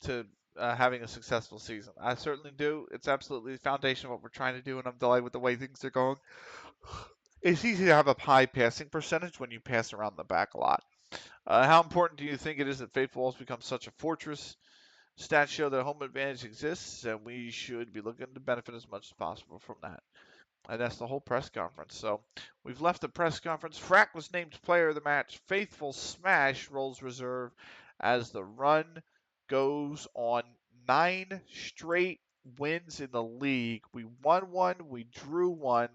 to having a successful season? I certainly do. It's absolutely the foundation of what we're trying to do, and I'm delighted with the way things are going. It's easy to have a high passing percentage when you pass around the back a lot. How important do you think it is that Faithful Walls become such a fortress? Stats show that home advantage exists, and we should be looking to benefit as much as possible from that. And that's the whole press conference. So we've left the press conference. Frack was named player of the match. Faithful smash Rolls Reserve as the run goes on 9 straight wins in the league. We won one, we drew one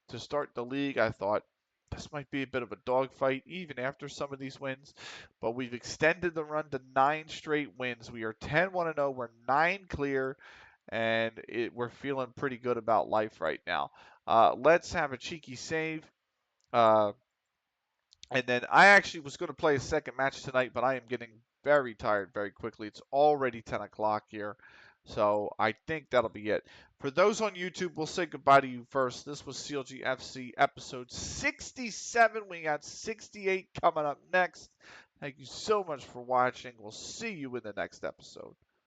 to start the league. I thought this might be a bit of a dogfight even after some of these wins, but we've extended the run to 9 straight wins. We are 10-1-0. We're 9 clear, and we're feeling pretty good about life right now. Let's have a cheeky save. And then I actually was going to play a second match tonight, but I am getting very tired very quickly. It's already 10 o'clock here. So I think that'll be it. For those on YouTube, we'll say goodbye to you first. This was CLG FC episode 67. We got 68 coming up next. Thank you so much for watching. We'll see you in the next episode.